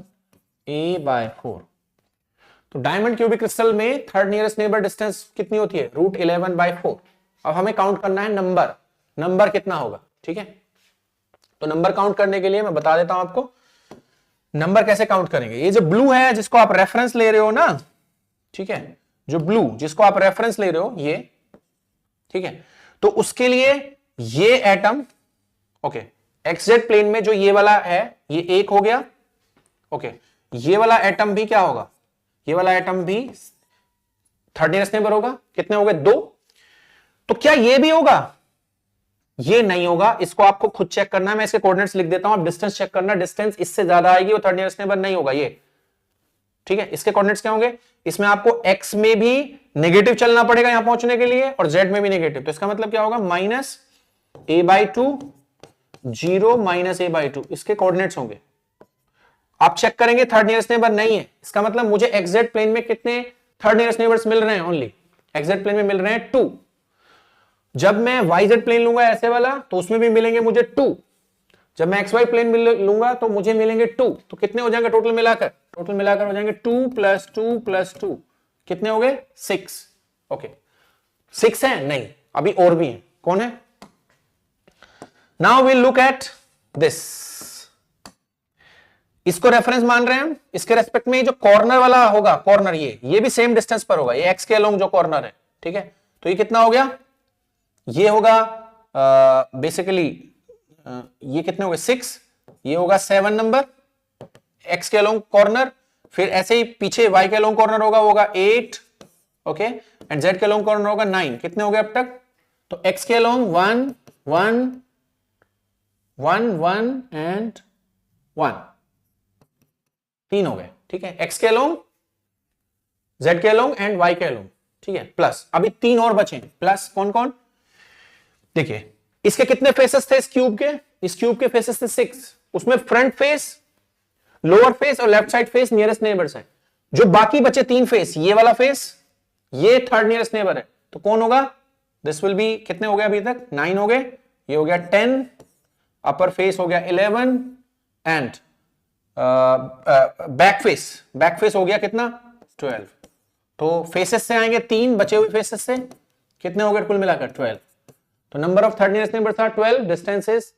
a by 4। तो डायमंड क्यूबिक क्रिस्टल में थर्ड नियरेस्ट नेबर डिस्टेंस कितनी होती है √11 by 4। अब हमें काउंट करना है नंबर कितना होगा, ठीक है। तो नंबर काउंट करने के लिए मैं बता देता हूं आपको नंबर कैसे काउंट करेंगे। ये जो ब्लू है जिसको आप रेफरेंस ले रहे हो ना, ठीक है, जो ब्लू जिसको आप रेफरेंस ले रहे हो ये, ठीक है, तो उसके लिए ये एटम, ओके, एक्सजेड प्लेन में जो ये वाला है ये 1 हो गया, ओके, ये वाला एटम भी क्या होगा, ये वाला एटम भी थर्ड नियरेस्ट नेबर होगा, कितने हो गए 2। तो क्या ये भी होगा, ये नहीं होगा, इसको आपको खुद चेक करना है, मैं इसके कोऑर्डिनेट्स लिख देता हूं, आप डिस्टेंस चेक करना, डिस्टेंस इससे ज्यादा आएगी वो थर्ड नियरेस्ट नेबर नहीं होगा ये, ठीक है। इसके कोऑर्डिनेट्स क्या होंगे, इसमें आपको x में भी नेगेटिव चलना पड़ेगा यहां पहुंचने के लिए और z में भी नेगेटिव, तो इसका मतलब क्या होगा minus a by 2 0 minus a by 2 इसके कोऑर्डिनेट्स होंगे। आप चेक करेंगे थर्ड नियरेस्ट नेबर नहीं है, इसका मतलब मुझे xz प्लेन में कितने थर्ड नियरेस्ट नेबर्स मिल रहे हैं, ओनली xz प्लेन में मिल रहे हैं 2। जब मैं yz प्लेन लूंगा ऐसे वाला तो उसमें भी मिलेंगे मुझे 2, जब मैं xy प्लेन लूंगा तो मुझे मिलेंगे 2, तो कितने हो जाएंगे टोटल मिलाकर हो जाएंगे 2 प्लस 2 प्लस 2 कितने हो गए 6। ओके, 6 है नहीं, अभी और भी है, कौन है, now we'll look at this, इसको रेफरेंस मान रहे हैं हम, इसके रेस्पेक्ट में जो कॉर्नर वाला होगा, कॉर्नर ये भी सेम डिस्टेंस पर होगा, ये x के अलोंग जो कॉर्नर है, ठीक है, तो ये कितना हो गया, ये होगा बेसिकली ये कितने हो गए 6, ये होगा 7 नंबर x के अलोंग कॉर्नर, फिर ऐसे ही पीछे y के अलोंग कॉर्नर होगा 8, ओके, एंड z के अलोंग कॉर्नर होगा 9, कितने हो गए अब तक, तो x के अलोंग 1 1 1 1 एंड 1 3 हो गए, ठीक है, x के अलोंग, z के अलोंग एंड y के अलोंग, ठीक है, प्लस अभी 3 और बचे, प्लस कौन कौन, देखिए इसके कितने फेसेस थे इस क्यूब के फेसेस थे 6, उसमें फ्रंट फेस, लोअर फेस और left side face nearest neighbours हैं, जो बाकी बचे 3 फेस, ये वाला फेस ये थर्ड नियरेस्ट नेबर है, तो कौन होगा, दिस विल बी, कितने हो गए अभी तक 9 हो गए, ये हो गया 10, अपर फेस हो गया 11 एंड बैक फेस हो गया कितना 12, तो फेसेस से आएंगे 3, बचे हुए फेसेस से कितने हो गए कुल मिलाकर 12, तो number of third nearest neighbours are 12, distance is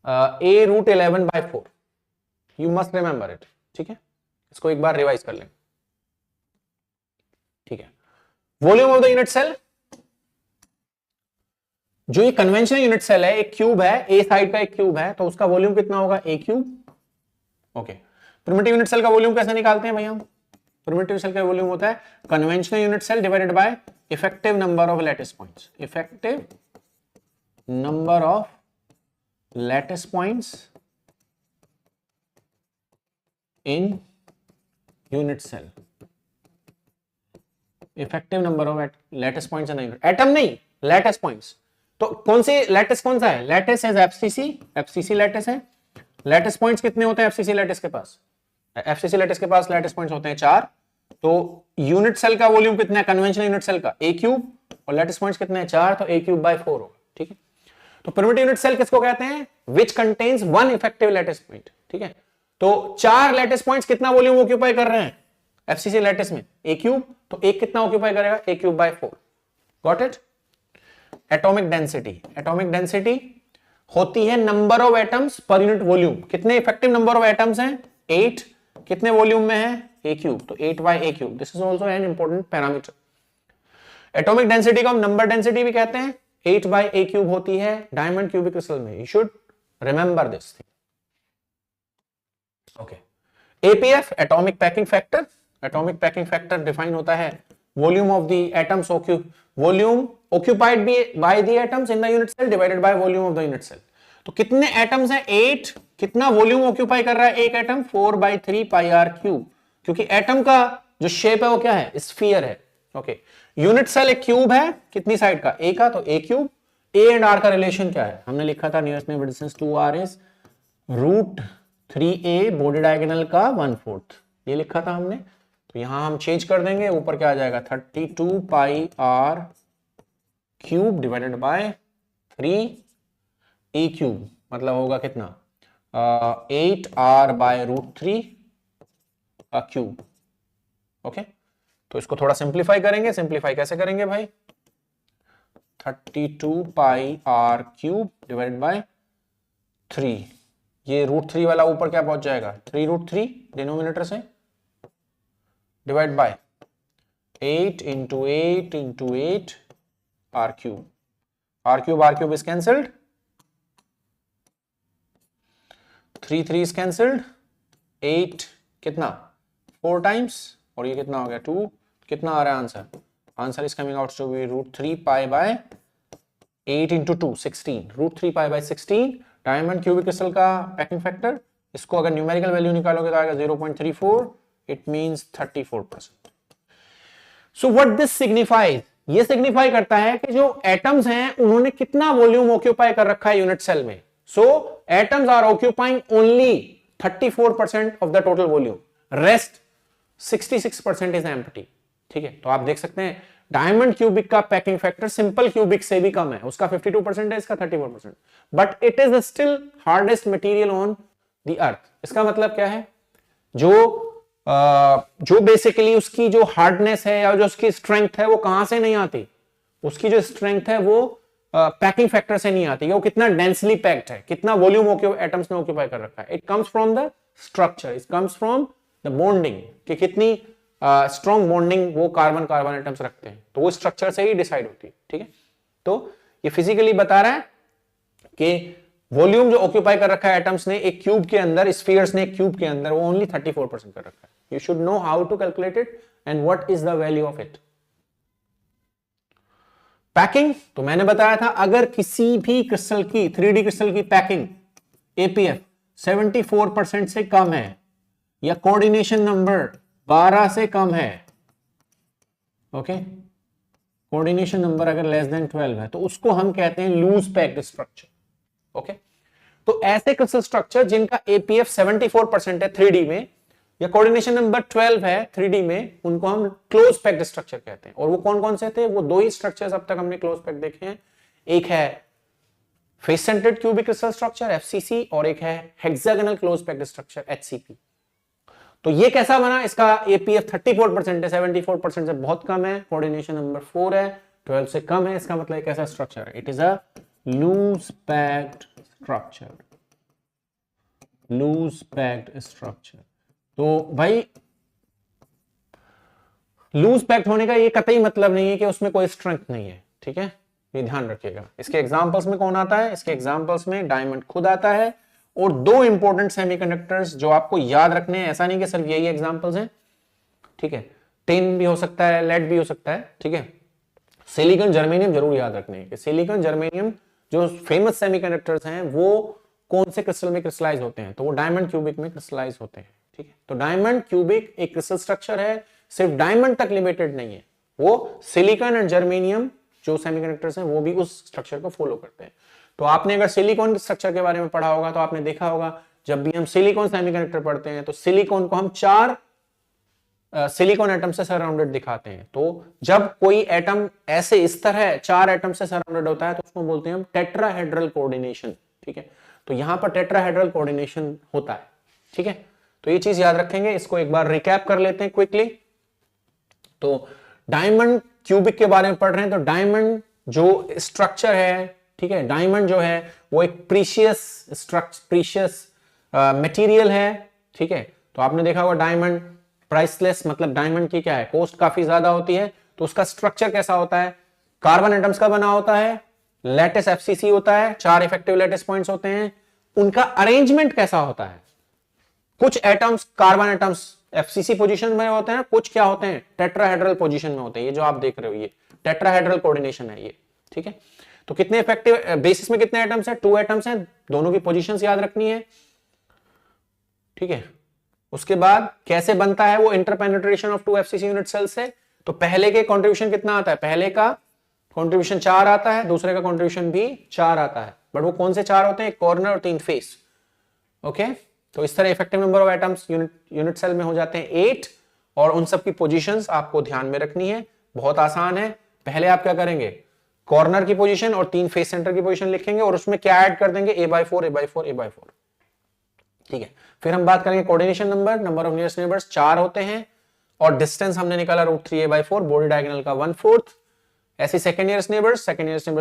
a √11 by 4, you must remember it, ठीक है, इसको एक बार रिवाइज कर लें, ठीक है। Volume of the unit cell, जो ये कन्वेंशनल यूनिट सेल है, एक क्यूब है, ए साइड का एक क्यूब है, तो उसका वॉल्यूम कितना होगा a cube, okay. Primitive unit cell का वॉल्यूम कैसे निकालते हैं भैया, प्रिमिटिव सेल का वॉल्यूम होता है conventional unit cell divided by effective number of lattice points, effective number of lattice points in unit cell, effective number of lattice points in unit, atom नहीं लैटिस पॉइंट्स, तो कौन सी लैटिस कौन सा है, लैटिस है एफसीसी लैटिस है, लैटिस पॉइंट्स कितने होते हैं एफसीसी लैटिस के पास, एफसीसी लैटिस के पास लैटिस पॉइंट्स होते हैं 4, तो यूनिट सेल का वॉल्यूम कितना है कन्वेंशनल यूनिट सेल का a क्यूब, और लैटिस पॉइंट्स कितने हैं 4, तो a क्यूब बाय 4 होगा, ठीक है। तो प्रिमिटिव यूनिट सेल किसको कहते हैं, which contains 1 effective lattice point, ठीक है, तो 4 लैटिस पॉइंट्स कितना वॉल्यूम ऑक्यूपाई कर रहे हैं एफसीसी लैटिस में, a क्यूब, तो एक कितना ऑक्यूपाई करेगा a cube by 4, got it. Atomic density, atomic density होती है number of atoms per unit volume. कितने इफेक्टिव नंबर ऑफ एटम्स हैं? 8। कितने वॉल्यूम में है? a क्यूब, तो 8 by a cube. This is also an important parameter. Atomic density को हम नंबर डेंसिटी भी कहते हैं। 8 बाय a क्यूब होती है डायमंड क्यूबिक क्रिस्टल में। You should remember this thing. Okay, APF atomic packing factor. Atomic packing factor define होता है volume of the atoms volume occupied by the atoms in the unit cell divided by volume of the unit cell। तो कितने एटम्स हैं? 8। कितना वॉल्यूम ऑक्यूपाई कर रहा है एक एटम? 4/3 pi R cube. क्योंकि एटम का जो शेप है वो क्या है? स्फीयर है। ओके, यूनिट सेल एक क्यूब है, कितनी साइड का? ए का, तो A cube. A and R का रिलेशन क्या है? हमने लिखा था nearest neighbour distance 2r is √3a body diagonal का 1/4, ये लिखा था हमने। तो यहां हम चेंज कर देंगे, ऊपर क्या आ जाएगा? 32 pi R cube divided by 3a cube, मतलब होगा कितना? 8r बाय √3 का क्यूब। ओके, तो इसको थोड़ा सिंप्लीफाई करेंगे। सिंप्लीफाई कैसे करेंगे भाई? 32 pi R cube divided bye 3, ये √3 वाला ऊपर क्या पहुंच जाएगा? 3√3 डिनोमिनेटर से, divide by 8 into 8 into 8 R cube. R cube is cancelled, 3 is cancelled, 8 कितना? 4 टाइम्स, और ये कितना हो गया? 2। कितना आ रहा है answer? Answer is coming out to be √3 pi by 8 into 2 16, √3 pi by 16 diamond cubic crystal का पैकिंग फैक्टर। इसको अगर न्यूमेरिकल वैल्यू निकालोगे तो आएगा 0.34, it means 34%। So what this signifies? ये सिग्निफाई करता है कि जो एटम्स हैं उन्होंने कितना वॉल्यूम ऑक्यूपाई कर रखा है यूनिट सेल में। So atoms are occupying only 34% of the total volume, rest 66% is empty. ठीक है, तो आप देख सकते हैं डायमंड क्यूबिक का पैकिंग फैक्टर सिंपल क्यूबिक से भी कम है। उसका 52% है, इसका 34%, but it is still hardest material on the earth. इसका मतलब क्या है? जो बेसिकली उसकी जो हार्डनेस है या जो उसकी स्ट्रेंथ है वो कहां से नहीं आती? उसकी जो स्ट्रेंथ है वो पैकिंग फैक्टर से नहीं आती है। वो कितना डेंसली पैक्ड है, कितना वॉल्यूम एटम्स ने ऑक्यूपाई कर रखा है। It comes from the structure, it comes from the bonding, कि कितनी स्ट्रॉन्ग बॉन्डिंग वो कार्बन कार्बन एटम्स रखते हैं, तो वो स्ट्रक्चर से ही डिसाइड होती है। ठीक है, तो ये फिजिकली बता रहा है कि वॉल्यूम जो ऑक्यूपाई कर रखा है एटम्स ने एक क्यूब के अंदर, स्फीयर्स ने एक क्यूब के अंदर, वो ओनली 34% कर रखा है। You should know how to calculate it and what is the value of it. Packing तो मैंने बताया था, अगर किसी भी क्रिस्टल की 3D क्रिस्टल की पैकिंग एपीएफ 74% से कम है या कोऑर्डिनेशन नंबर 12 से कम है, ओके, कोऑर्डिनेशन नंबर अगर लेस देन 12 है तो उसको हम कहते हैं लूज पैक्ड स्ट्रक्चर। ओके, तो ऐसे क्रिस्टल स्ट्रक्चर जिनका एपीएफ 74% है 3D में या कोऑर्डिनेशन नंबर 12 है 3D में, उनको हम क्लोज पैक्ड स्ट्रक्चर कहते हैं। और वो कौन कौन से थे? वो दो ही स्ट्रक्चर्स अब तक हमने क्लोज पैक्ड देखे हैं, एक है face centred cubic crystal structure FCC और एक है hexagonal close packed structure HCP. तो ये कैसा बना? इसका एपीएफ 34% है, 74% से बहुत कम है, कोऑर्डिनेशन नंबर 4 है, 12 से कम है। इसका मतलब एक ऐसा स्ट्रक्चर है, it is a loose packed structure, loose packed structure. तो भाई लूज पैक्ड होने का ये कतई मतलब नहीं है कि उसमें कोई स्ट्रेंथ नहीं है। ठीक है, ये ध्यान रखिएगा। इसके एग्जांपल्स में कौन आता है? इसके एग्जांपल्स में डायमंड खुद आता है और दो इंपॉर्टेंट सेमीकंडक्टर्स जो आपको याद रखने हैं। ऐसा नहीं कि सिर्फ यही एग्जांपल्स हैं, ठीक है, टिन भी हो सकता है, लेड भी हो सकता है। ठीक है, सिलिकॉन जर्मेनियम जरूर याद रखने हैं कि सिलिकॉन जर्मेनियम जो फेमस सेमीकंडक्टर्स हैं वो कौन से क्रिस्टल में क्रिस्टलाइज होते हैं? तो वो डायमंड क्यूबिक में क्रिस्टलाइज होते हैं। ठीक है, तो डायमंड क्यूबिक एक क्रिस्टल स्ट्रक्चर है, सिर्फ डायमंड तक लिमिटेड नहीं है, वो सिलिकॉन एंड जर्मेनियम जो सेमीकंडक्टर्स हैं वो भी उस स्ट्रक्चर को फॉलो करते हैं। तो आपने अगर सिलिकॉन स्ट्रक्चर के बारे में पढ़ा होगा तो आपने देखा होगा जब भी हम सिलिकॉन सेमीकंडक्टर पढ़ते हैं तो सिलिकॉन को हम 4 सिलिकॉन एटम से सराउंडेड दिखाते हैं। तो जब कोई एटम ऐसे इस तरह 4 एटम से सराउंडेड होता है तो उसको बोलते हैं हम टेट्राहेड्रल कोऑर्डिनेशन। ठीक है, तो यहां पर टेट्राहेड्रल कोऑर्डिनेशन होता है। ठीक है, तो ये चीज याद रखेंगे। इसको एक बार रिकैप कर लेते हैं क्विकली। तो डायमंड क्यूबिक के बारे में पढ़ रहे हैं, तो डायमंड जो स्ट्रक्चर है, ठीक है, डायमंड जो है वो एक प्रीशियस मटेरियल है, ठीक है। तो आपने देखा होगा डायमंड प्राइसलेस, मतलब डायमंड की क्या है, कॉस्ट काफी ज्यादा होती है। तो उसका स्ट्रक्चर कैसा होता है, कार्बन एटम्स का बना होता है, लैटिस एफसीसी होता है, 4 इफेक्टिव लैटिस पॉइंट्स होते हैं। उनका अरेंजमेंट कैसा होता है, कुछ atoms carbon atoms FCC position में होते हैं, कुछ क्या होते हैं टेट्राहेड्रल पोजीशन में होते हैं। ये जो आप देख रहे हो ये टेट्राहेड्रल कोऑर्डिनेशन है ये, ठीक है। तो कितने इफेक्टिव बेसिस में कितने एटम्स हैं, 2 एटम्स हैं, दोनों की पोजीशंस याद रखनी है, ठीक है। उसके बाद कैसे बनता है वो इंटरपेनिट्रेशन ऑफ 2 एफसीसी यूनिट सेल से। तो पहले के कंट्रीब्यूशन कितना आता है, पहले का कंट्रीब्यूशन 4 आता है, दूसरे का कंट्रीब्यूशन भी 4 आता है, बट वो कौन से 4 होते हैं, एक कॉर्नर और 3 फेस, ओके। तो इस तरह effective number of atoms unit cell में हो जाते हैं 8, और उन सब की पोजीशंस आपको ध्यान में रखनी है, बहुत आसान है। पहले आप क्या करेंगे, कॉर्नर की पोजीशन और 3 फेस सेंटर की पोजीशन लिखेंगे, और उसमें क्या ऐड कर देंगे, a/4 a/4 a/4, ठीक है। फिर हम बात करेंगे coordination number of nearest neighbours 4 होते हैं, और डिस्टेंस हमने निकाला √3 a/4, बॉडी डायगोनल का 1/4। ऐसे सेकंड नियरेस्ट नेबर्स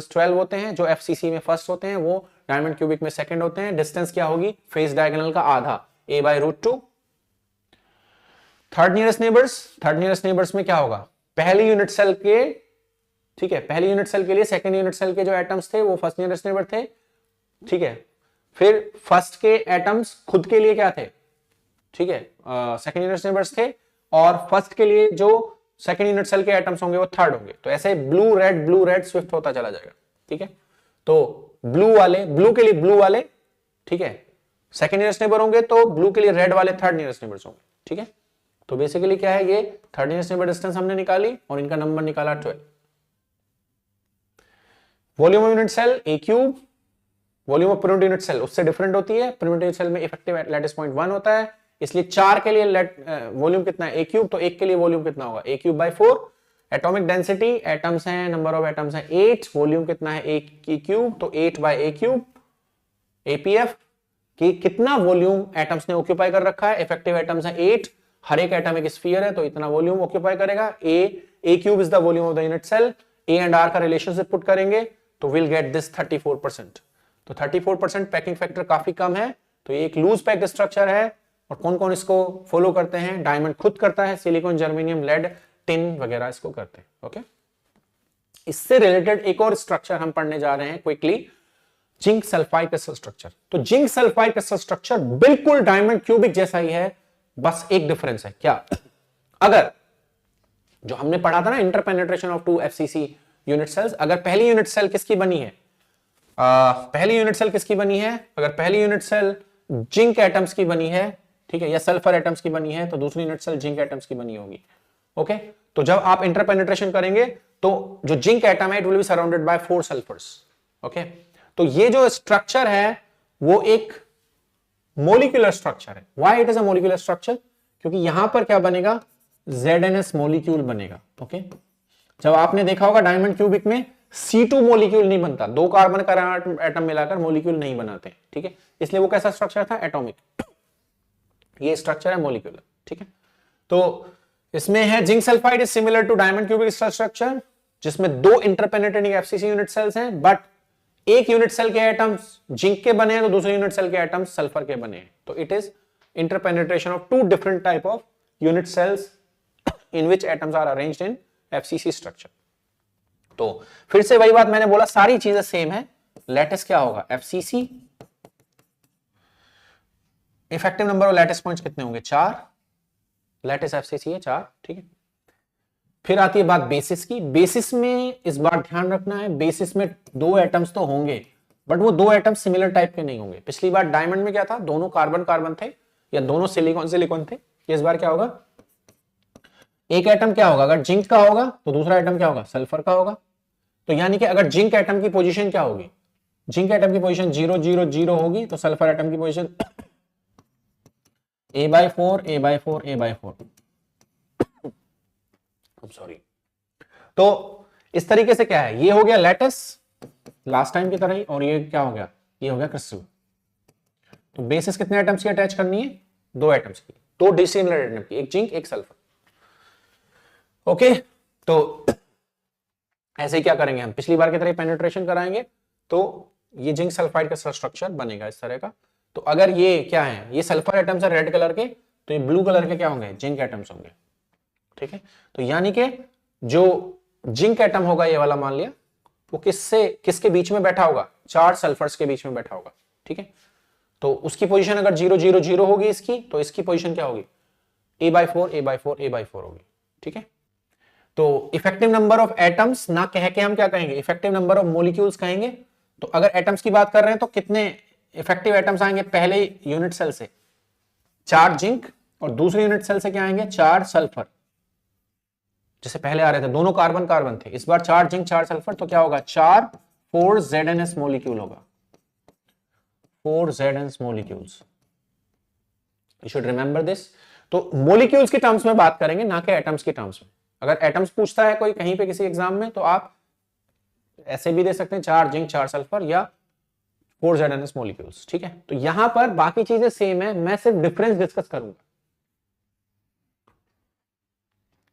12 होते हैं, जो एफसीसी में फर्स्ट होते हैं वो डायमंड क्यूबिक में सेकंड होते हैं। डिस्टेंस क्या होगी, फेस डायगोनल का आधा, a/√2। थर्ड नियरेस्ट नेबर्स में क्या होगा, पहली यूनिट सेल के, ठीक है, पहली यूनिट सेल के लिए सेकंड यूनिट सेल के जो एटम्स थे वो फर्स्ट नियरेस्ट नेबर थे, ठीक है। फिर फर्स्ट के एटम्स खुद के लिए क्या थे, ठीक है, सेकंड नियरेस्ट नेबर्स थे, और फर्स्ट के लिए जो सेकंड यूनिट सेल के एटम्स होंगे वो थर्ड होंगे। तो ऐसे ब्लू रेड स्विफ्ट होता चला जाएगा, ठीक है। तो ब्लू के लिए ब्लू वाले, ठीक है, सेकंड नियरेस्ट नेबर होंगे, तो ब्लू के लिए रेड वाले थर्ड नियरेस्ट नेबर्स होंगे, ठीक है। तो बेसिकली क्या है, ये थर्ड नियरेस्ट नेबर डिस्टेंस हमने निकाली और इनका नंबर निकाला 12। Volume of unit cell a³, volume of pyramid unit cell उससे डिफरेंट होती है। पिरामिड यूनिट सेल में इफेक्टिव लैटिस पॉइंट 1 होता है, इसलिए 4 के लिए वॉल्यूम कितना है a³, तो 1 के लिए वॉल्यूम कितना होगा a³/4। एटॉमिक डेंसिटी, एटम्स हैं, नंबर ऑफ एटम्स हैं 8, वॉल्यूम कितना है a³, तो 8/a³। APF कि कितना वॉल्यूम एटम्स ने ऑक्यूपाई कर रखा है, इफेक्टिव एटम्स हैं 8, हर एक एटम एक स्फीयर है, तो इतना वॉल्यूम ऑक्यूपाई करेगा। a³ is the volume of the unit cell. A and R का रिलेशनशिप पुट करेंगे तो विल गेट दिस 34%। तो 34% पैकिंग फैक्टर काफी कम है, तो ये एक लूज पैक्ड स्ट्रक्चर है। और कौन कौन इसको फॉलो करते हैं, डायमंड खुद करता है, सिलिकॉन, जर्मेनियम, लेड, टिन वगैरह इसको करते हैं, ओके। इससे रिलेटेड एक और स्ट्रक्चर हम पढ़ने जा रहे हैं quickly, zinc sulphide crystal structure. तो जिंक सल्फाइड क्रिस्टल स्ट्रक्चर बिल्कुल डायमंड क्यूबिक जैसा ही है, बस एक डिफरेंस है, क्या, अगर जो हमने पढ़ा था ना इंटरपेनिट्रेशन ऑफ 2 एफसीसी यूनिट सेल्स, अगर पहली यूनिट सेल किसकी बनी है, पहली यूनिट सेल किसकी बनी है, अगर पहली यूनिट सेल जिंक एटम्स की बनी है, ठीक है, या सल्फर एटम्स की बनी है, तो दूसरी यूनिट सेल जिंक एटम्स की बनी होगी, ओके। तो जब आप इंटरपेनिट्रेशन करेंगे तो जो जिंक एटम है it will be surrounded by 4 sulphurs, okay. तो ये जो स्ट्रक्चर है वो एक मोलिकुलर स्ट्रक्चर है। Why it is a molecular structure, क्योंकि यहां पर क्या बनेगा, ZnS मॉलिक्यूल बनेगा, ओके। जब आपने देखा होगा डायमंड क्यूबिक में C2 मॉलिक्यूल नहीं बनता, 2 कार्बन का एटम मिलाकर मॉलिक्यूल नहीं बनाते, ठीक है, इसलिए वो कैसा स्ट्रक्चर था, एटॉमिक। ये स्ट्रक्चर है मॉलिक्यूलर, ठीक है। तो इसमें है zinc sulphide is similar to diamond cubic structure, जिसमें 2 इंटरपेनिट्रेटिंग एफसीसी यूनिट सेल्स हैं, बट एक यूनिट सेल के एटम्स जिंक के बने हैं तो दूसरे यूनिट सेल के एटम्स सल्फर के बने हैं। तो it is interpenetration of 2 different type of unit cells in which atoms are arranged in FCC structure। तो फिर से वही बात मैंने बोला, सारी चीजें सेम है। लैटिस क्या होगा, FCC। Effective number of lattice points कितने होंगे, 4, लैटिस FCC है 4, ठीक है। फिर आती है बात बेसिस की। बेसिस में इस बार ध्यान रखना है, बेसिस में 2 एटम्स तो होंगे, बट वो 2 एटम्स सिमिलर टाइप के नहीं होंगे। पिछली बार डायमंड में क्या था, दोनों कार्बन कार्बन थे या दोनों सिलिकॉन थे। इस बार क्या होगा, एक एटम क्या होगा, अगर जिंक का होगा तो दूसरा एटम क्या होगा, सल्फर का होगा। तो यानी कि अगर जिंक एटम की पोजीशन क्या होगी, जिंक एटम की पोजीशन 0 0 0 होगी, तो सल्फर एटम की position a/4 a/4 a/4, sorry. तो इस तरीके से क्या है, ये हो गया लैटिस लास्ट टाइम की तरह ही, और ये क्या हो गया, ये हो गया क्रिस्टल। तो बेसिस कितने एटम्स की अटैच करनी है, 2 एटम्स की, 2 डिसिमिलर एटम की, एक जिंक एक सल्फर, ओके। तो ऐसे ही क्या करेंगे हम, पिछली बार की तरह पेनिट्रेशन कराएंगे तो ये जिंक सल्फाइड का स्ट्रक्चर बनेगा इस तरह का। तो अगर ये क्या है, ये सल्फर एटम्स है रेड कलर के, तो ये ब्लू कलर के क्या होंगे, जिंक एटम्स होंगे। ठीक है, तो यानी कि जो जिंक एटम होगा ये वाला मान लिया, वो किसके बीच में बैठा होगा, 4 सल्फर्स के बीच में बैठा होगा। ठीक है, तो उसकी पोजीशन अगर 0 0 0 होगी इसकी, तो इसकी पोजीशन क्या होगी, A/4 A/4 A/4 होगी। ठीक है, तो इफेक्टिव नंबर ऑफ एटम्स ना कह के हम क्या कहेंगे, इफेक्टिव नंबर ऑफ मॉलिक्यूल्स कहेंगे। तो अगर एटम्स की बात कर रहे हैं तो कितने इफेक्टिव एटम्स आएंगे, पहले यूनिट सेल से 4 जिंक और दूसरे यूनिट सेल से क्या आएंगे, 4 सल्फर। जैसे पहले आ रहे थे दोनों कार्बन कार्बन थे, इस बार 4 जिंक 4 सल्फर, तो क्या होगा, 4 4ZNS मॉलिक्यूल होगा, 4ZNS molecules. You should remember this. तो मॉलिक्यूल्स के टर्म्स में बात करेंगे, ना कि एटम्स के टर्म्स में। अगर एटम्स पूछता है कोई कहीं पे किसी एग्जाम में, तो आप ऐसे भी दे सकते हैं 4 जिंक 4 सल्फर या 4ZNS मॉलिक्यूल्स। ठीक है, तो यहां पर बाकी चीजें सेम है, मैं सिर्फ डिफरेंस डिस्कस करूंगा।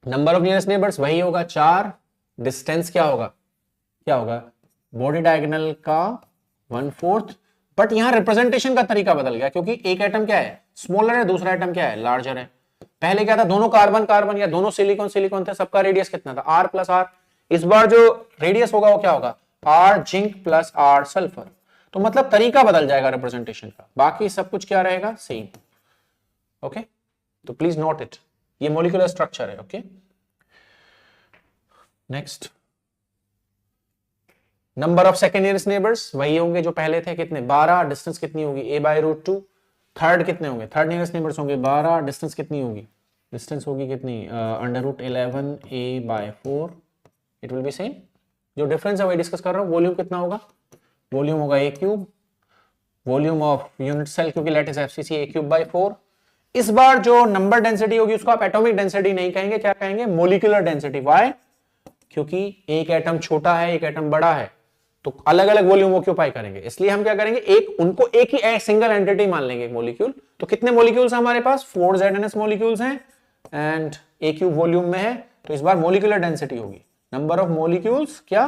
नंबर ऑफ नियरेस्ट नेबर्स वही होगा 4, डिस्टेंस क्या होगा, बॉडी डायगोनल का 1/4, बट यहां रिप्रेजेंटेशन का तरीका बदल गया, क्योंकि एक एटम क्या है, स्मॉलर है, दूसरा एटम क्या है, लार्जर है। पहले क्या था, दोनों कार्बन कार्बन या दोनों सिलिकॉन सिलिकॉन थे, सबका रेडियस कितना था, R+R। इस बार जो रेडियस होगा वो क्या होगा, R zinc plus R sulphur. तो मतलब तरीका बदल जाएगा रिप्रेजेंटेशन का, बाकी सब कुछ क्या रहेगा, सेम। ओके, तो प्लीज नोट इट, ये मॉलिक्यूलर स्ट्रक्चर है। Okay, next, number of second nearest neighbours वही होंगे जो पहले थे, कितने, 12। डिस्टेंस कितनी होगी, A/√2। थर्ड कितने होंगे, थर्ड नियरेस्ट नेबर्स होंगे 12, डिस्टेंस कितनी होगी, डिस्टेंस होगी कितनी, √11 A/4। It will be same, जो डिफरेंस है वही डिस्कस कर रहा हूं। वॉल्यूम कितना होगा, वॉल्यूम होगा A³। Volume of unit cell, क्योंकि लैटिस FCC A³/4। इस बार जो नंबर डेंसिटी होगी उसको आप एटॉमिक डेंसिटी नहीं कहेंगे, क्या कहेंगे, मोलिकुलर डेंसिटी। व्हाई, क्योंकि एक एटम छोटा है एक एटम बड़ा है, तो अलग अलग वॉल्यूम ऑक्यूपाई करेंगे, इसलिए हम क्या करेंगे, उनको एक ही सिंगल एंटिटी मान लेंगे, मॉलिक्यूल। तो कितने मॉलिक्यूल्स हमारे पास, 4ZNS मॉलिक्यूल्स हैं एंड A³ वॉल्यूम में है, तो इस बार मॉलिक्यूलर डेंसिटी होगी नंबर ऑफ मॉलिक्यूल्स क्या,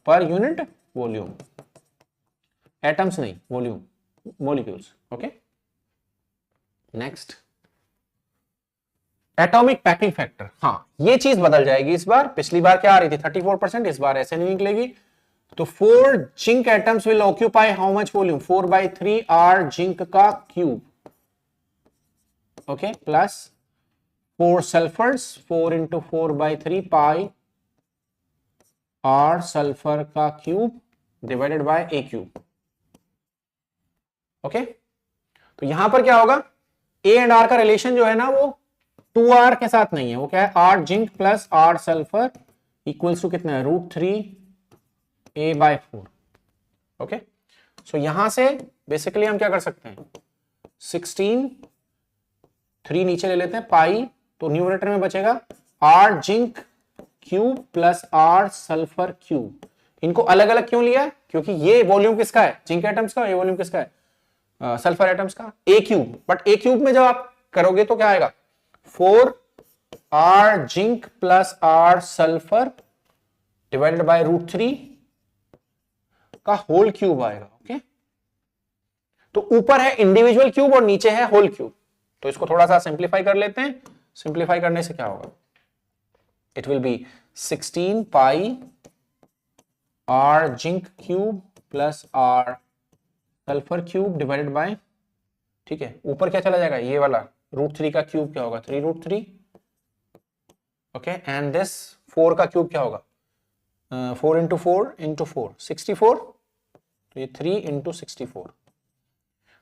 पर यूनिट वॉल्यूम, एटम्स नहीं, volume, molecules. Okay, next, atomic packing factor. हाँ, ये चीज बदल जाएगी इस बार, पिछली बार क्या आ रही थी 34%, इस बार ऐसे नहीं निकलेगी। तो 4 zinc atoms will occupy how much volume, 4/3 R zinc का क्यूब। ओके, प्लस 4 सल्फर्स, 4 × 4/3 पाई R सल्फर का cube divided bye A³। Okay, तो यहां पर क्या होगा, A एंड R का रिलेशन जो है ना वो 2R के साथ नहीं है, वो क्या है, R zinc plus R sulphur equals to कितना है, √3 A/4। ओके, सो यहां से बेसिकली हम क्या कर सकते हैं, 16, 3 नीचे ले लेते हैं, पाई, तो न्यूमरेटर में बचेगा R zinc cube plus R sulphur cube. इनको अलग अलग क्यों लिया, क्योंकि ये वॉल्यूम किसका है, जिंक एटम्स का, ये वॉल्यूम किसका है, सल्फर एटम्स का, A³। बट A³ में जब आप करोगे तो क्या आएगा, 4R zinc plus R sulphur divided by √3 का होल क्यूब आएगा। ओके, तो ऊपर है इंडिविजुअल क्यूब और नीचे है होल क्यूब, तो इसको थोड़ा सा सिंप्लीफाई कर लेते हैं। सिंप्लीफाई करने से क्या होगा, it will be 16 pi R zinc cube plus R sulphur cube divided bye, ठीक है, ऊपर क्या चला जाएगा, ये वाला √3 का क्यूब क्या होगा, 3√3। ओके, एंड दिस 4 का क्यूब क्या होगा, 4 × 4 × 4 64, तो ये 3 × 64।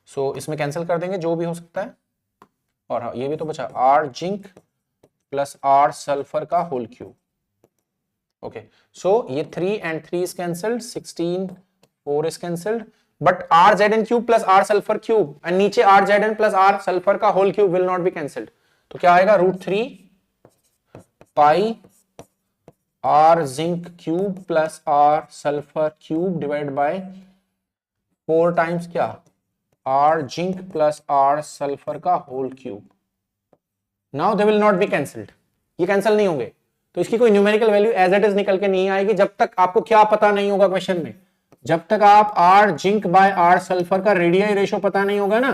सो इसमें कैंसिल कर देंगे जो भी हो सकता है, और हाँ ये भी तो बचा, R zinc plus R sulphur का होल क्यूब। ओके, सो ये 3 and 3 is cancelled, 16, 4 is cancelled, but RZN cube plus R sulphur cube and नीचे RZN प्लस R सल्फर का whole cube will not be cancelled, तो क्या आएगा, √3 pi R zinc cube plus R sulphur cube divide by 4 times क्या, R zinc plus R sulphur का whole cube. Now they will not be cancelled, ये कैंसिल नहीं होंगे, तो इसकी कोई numerical value as it is निकल के नहीं आएगी जब तक आपको क्या पता नहीं होगा क्वेश्चन में। जब तक आप R zinc by R sulphur का रेडियाई रेशो पता नहीं होगा ना,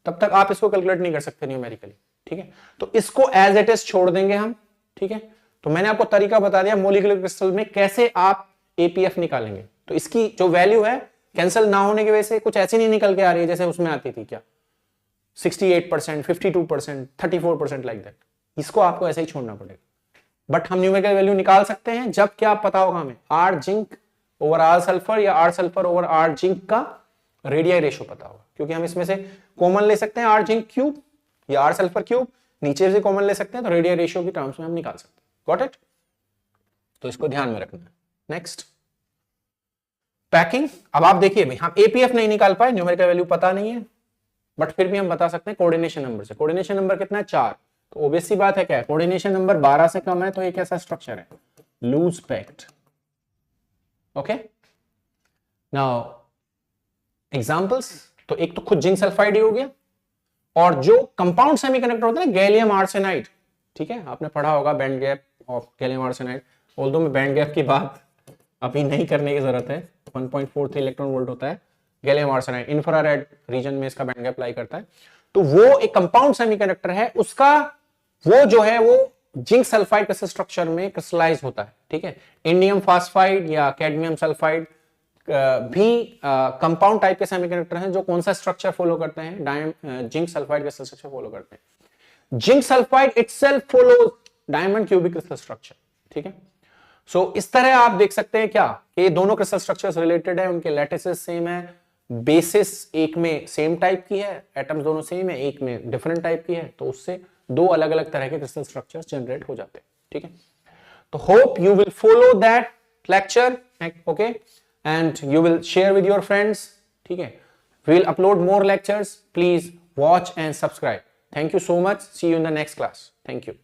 तब तक आप इसको कैलकुलेट नहीं कर सकते न्यूमेरिकली, ठीक है। तो इसको एज इट इज छोड़ देंगे हम, ठीक है। तो मैंने आपको तरीका बता दिया मॉलिक्यूलर क्रिस्टल में कैसे आप एपीएफ निकालेंगे। तो इसकी जो वैल्यू है कैंसिल ना होने की वजह से कुछ ऐसी नहीं निकल के आ रही है जैसे उसमें आती थी, क्या 68%, 52%, 34% लाइक दैट। इसको आपको ऐसे ही छोड़ना पड़ेगा। बट हम न्यूमेरिकल वैल्यू निकाल सकते हैं जब क्या पता होगा हमें, R zinc over R sulphur या R sulphur over R zinc का रेडियाई रेशो पता होगा, क्योंकि हम इसमें से कॉमन ले सकते हैं आर जिंक क्यूब या आर सल्फर क्यूब, नीचे से कॉमन ले सकते हैं, तो रेडियाई रेशो की टर्म्स में हम निकाल सकते हैं। Got it? तो इसको ध्यान में रखना है। Next packing. अब आप देखिए भाई, हम एपीएफ नहीं निकाल पाए, न्यूमेरिकल वैल्यू पता नहीं है, बट फिर भी हम बता सकते हैं कोऑर्डिनेशन नंबर से। कोऑर्डिनेशन नंबर कितना है? 4। तो ऑब्वियस सी बात है क्या है, कोऑर्डिनेशन नंबर 12 से कम है तो एक ऐसा स्ट्रक्चर है loose packed. Okay, now examples. तो एक तो खुद जिंक सल्फाइड ही हो गया, और जो कंपाउंड सेमीकंडक्टर होता है ना, गैलियम आर्सेनाइड, ठीक है, आपने पढ़ा होगा band gap of gallium arsenide. Although में बैंड गैप की बात अभी नहीं करने की जरूरत है, 1.43 इलेक्ट्रॉन वोल्ट होता है गैलियम आर्सेनाइड, इंफ्रारेड रीजन में इसका बैंड गैप लाई करता है। तो वो एक कंपाउंड सेमीकंडक्टर है, उसका वो जो है वो जिंक सल्फाइड क्रिस्टल स्ट्रक्चर में क्रिस्टलाइज होता है, ठीक है। इंडियम फास्फाइड या कैडमियम सल्फाइड भी कंपाउंड टाइप के सेमीकंडक्टर हैं जो कौन सा स्ट्रक्चर फॉलो करते हैं, zinc sulphide crystal structure follow करते हैं। Zinc sulphide itself follows diamond cubic crystal structure, ठीक है। सो इस तरह आप देख सकते हैं क्या कि दोनों क्रिस्टल स्ट्रक्चर्स रिलेटेड है, उनके लैटिसेस सेम है, बेसिस एक में सेम टाइप की है, एटम्स दोनों सेम है, एक में डिफरेंट टाइप की है, तो उससे दो अलग अलग तरह के क्रिस्टल स्ट्रक्चर्स जनरेट हो जाते हैं, ठीक है। तो hope you will follow that lecture, okay, and you will share with your friends, ठीक है। We will upload more lectures, please watch and subscribe. Thank you so much, see you in the next class. Thank you.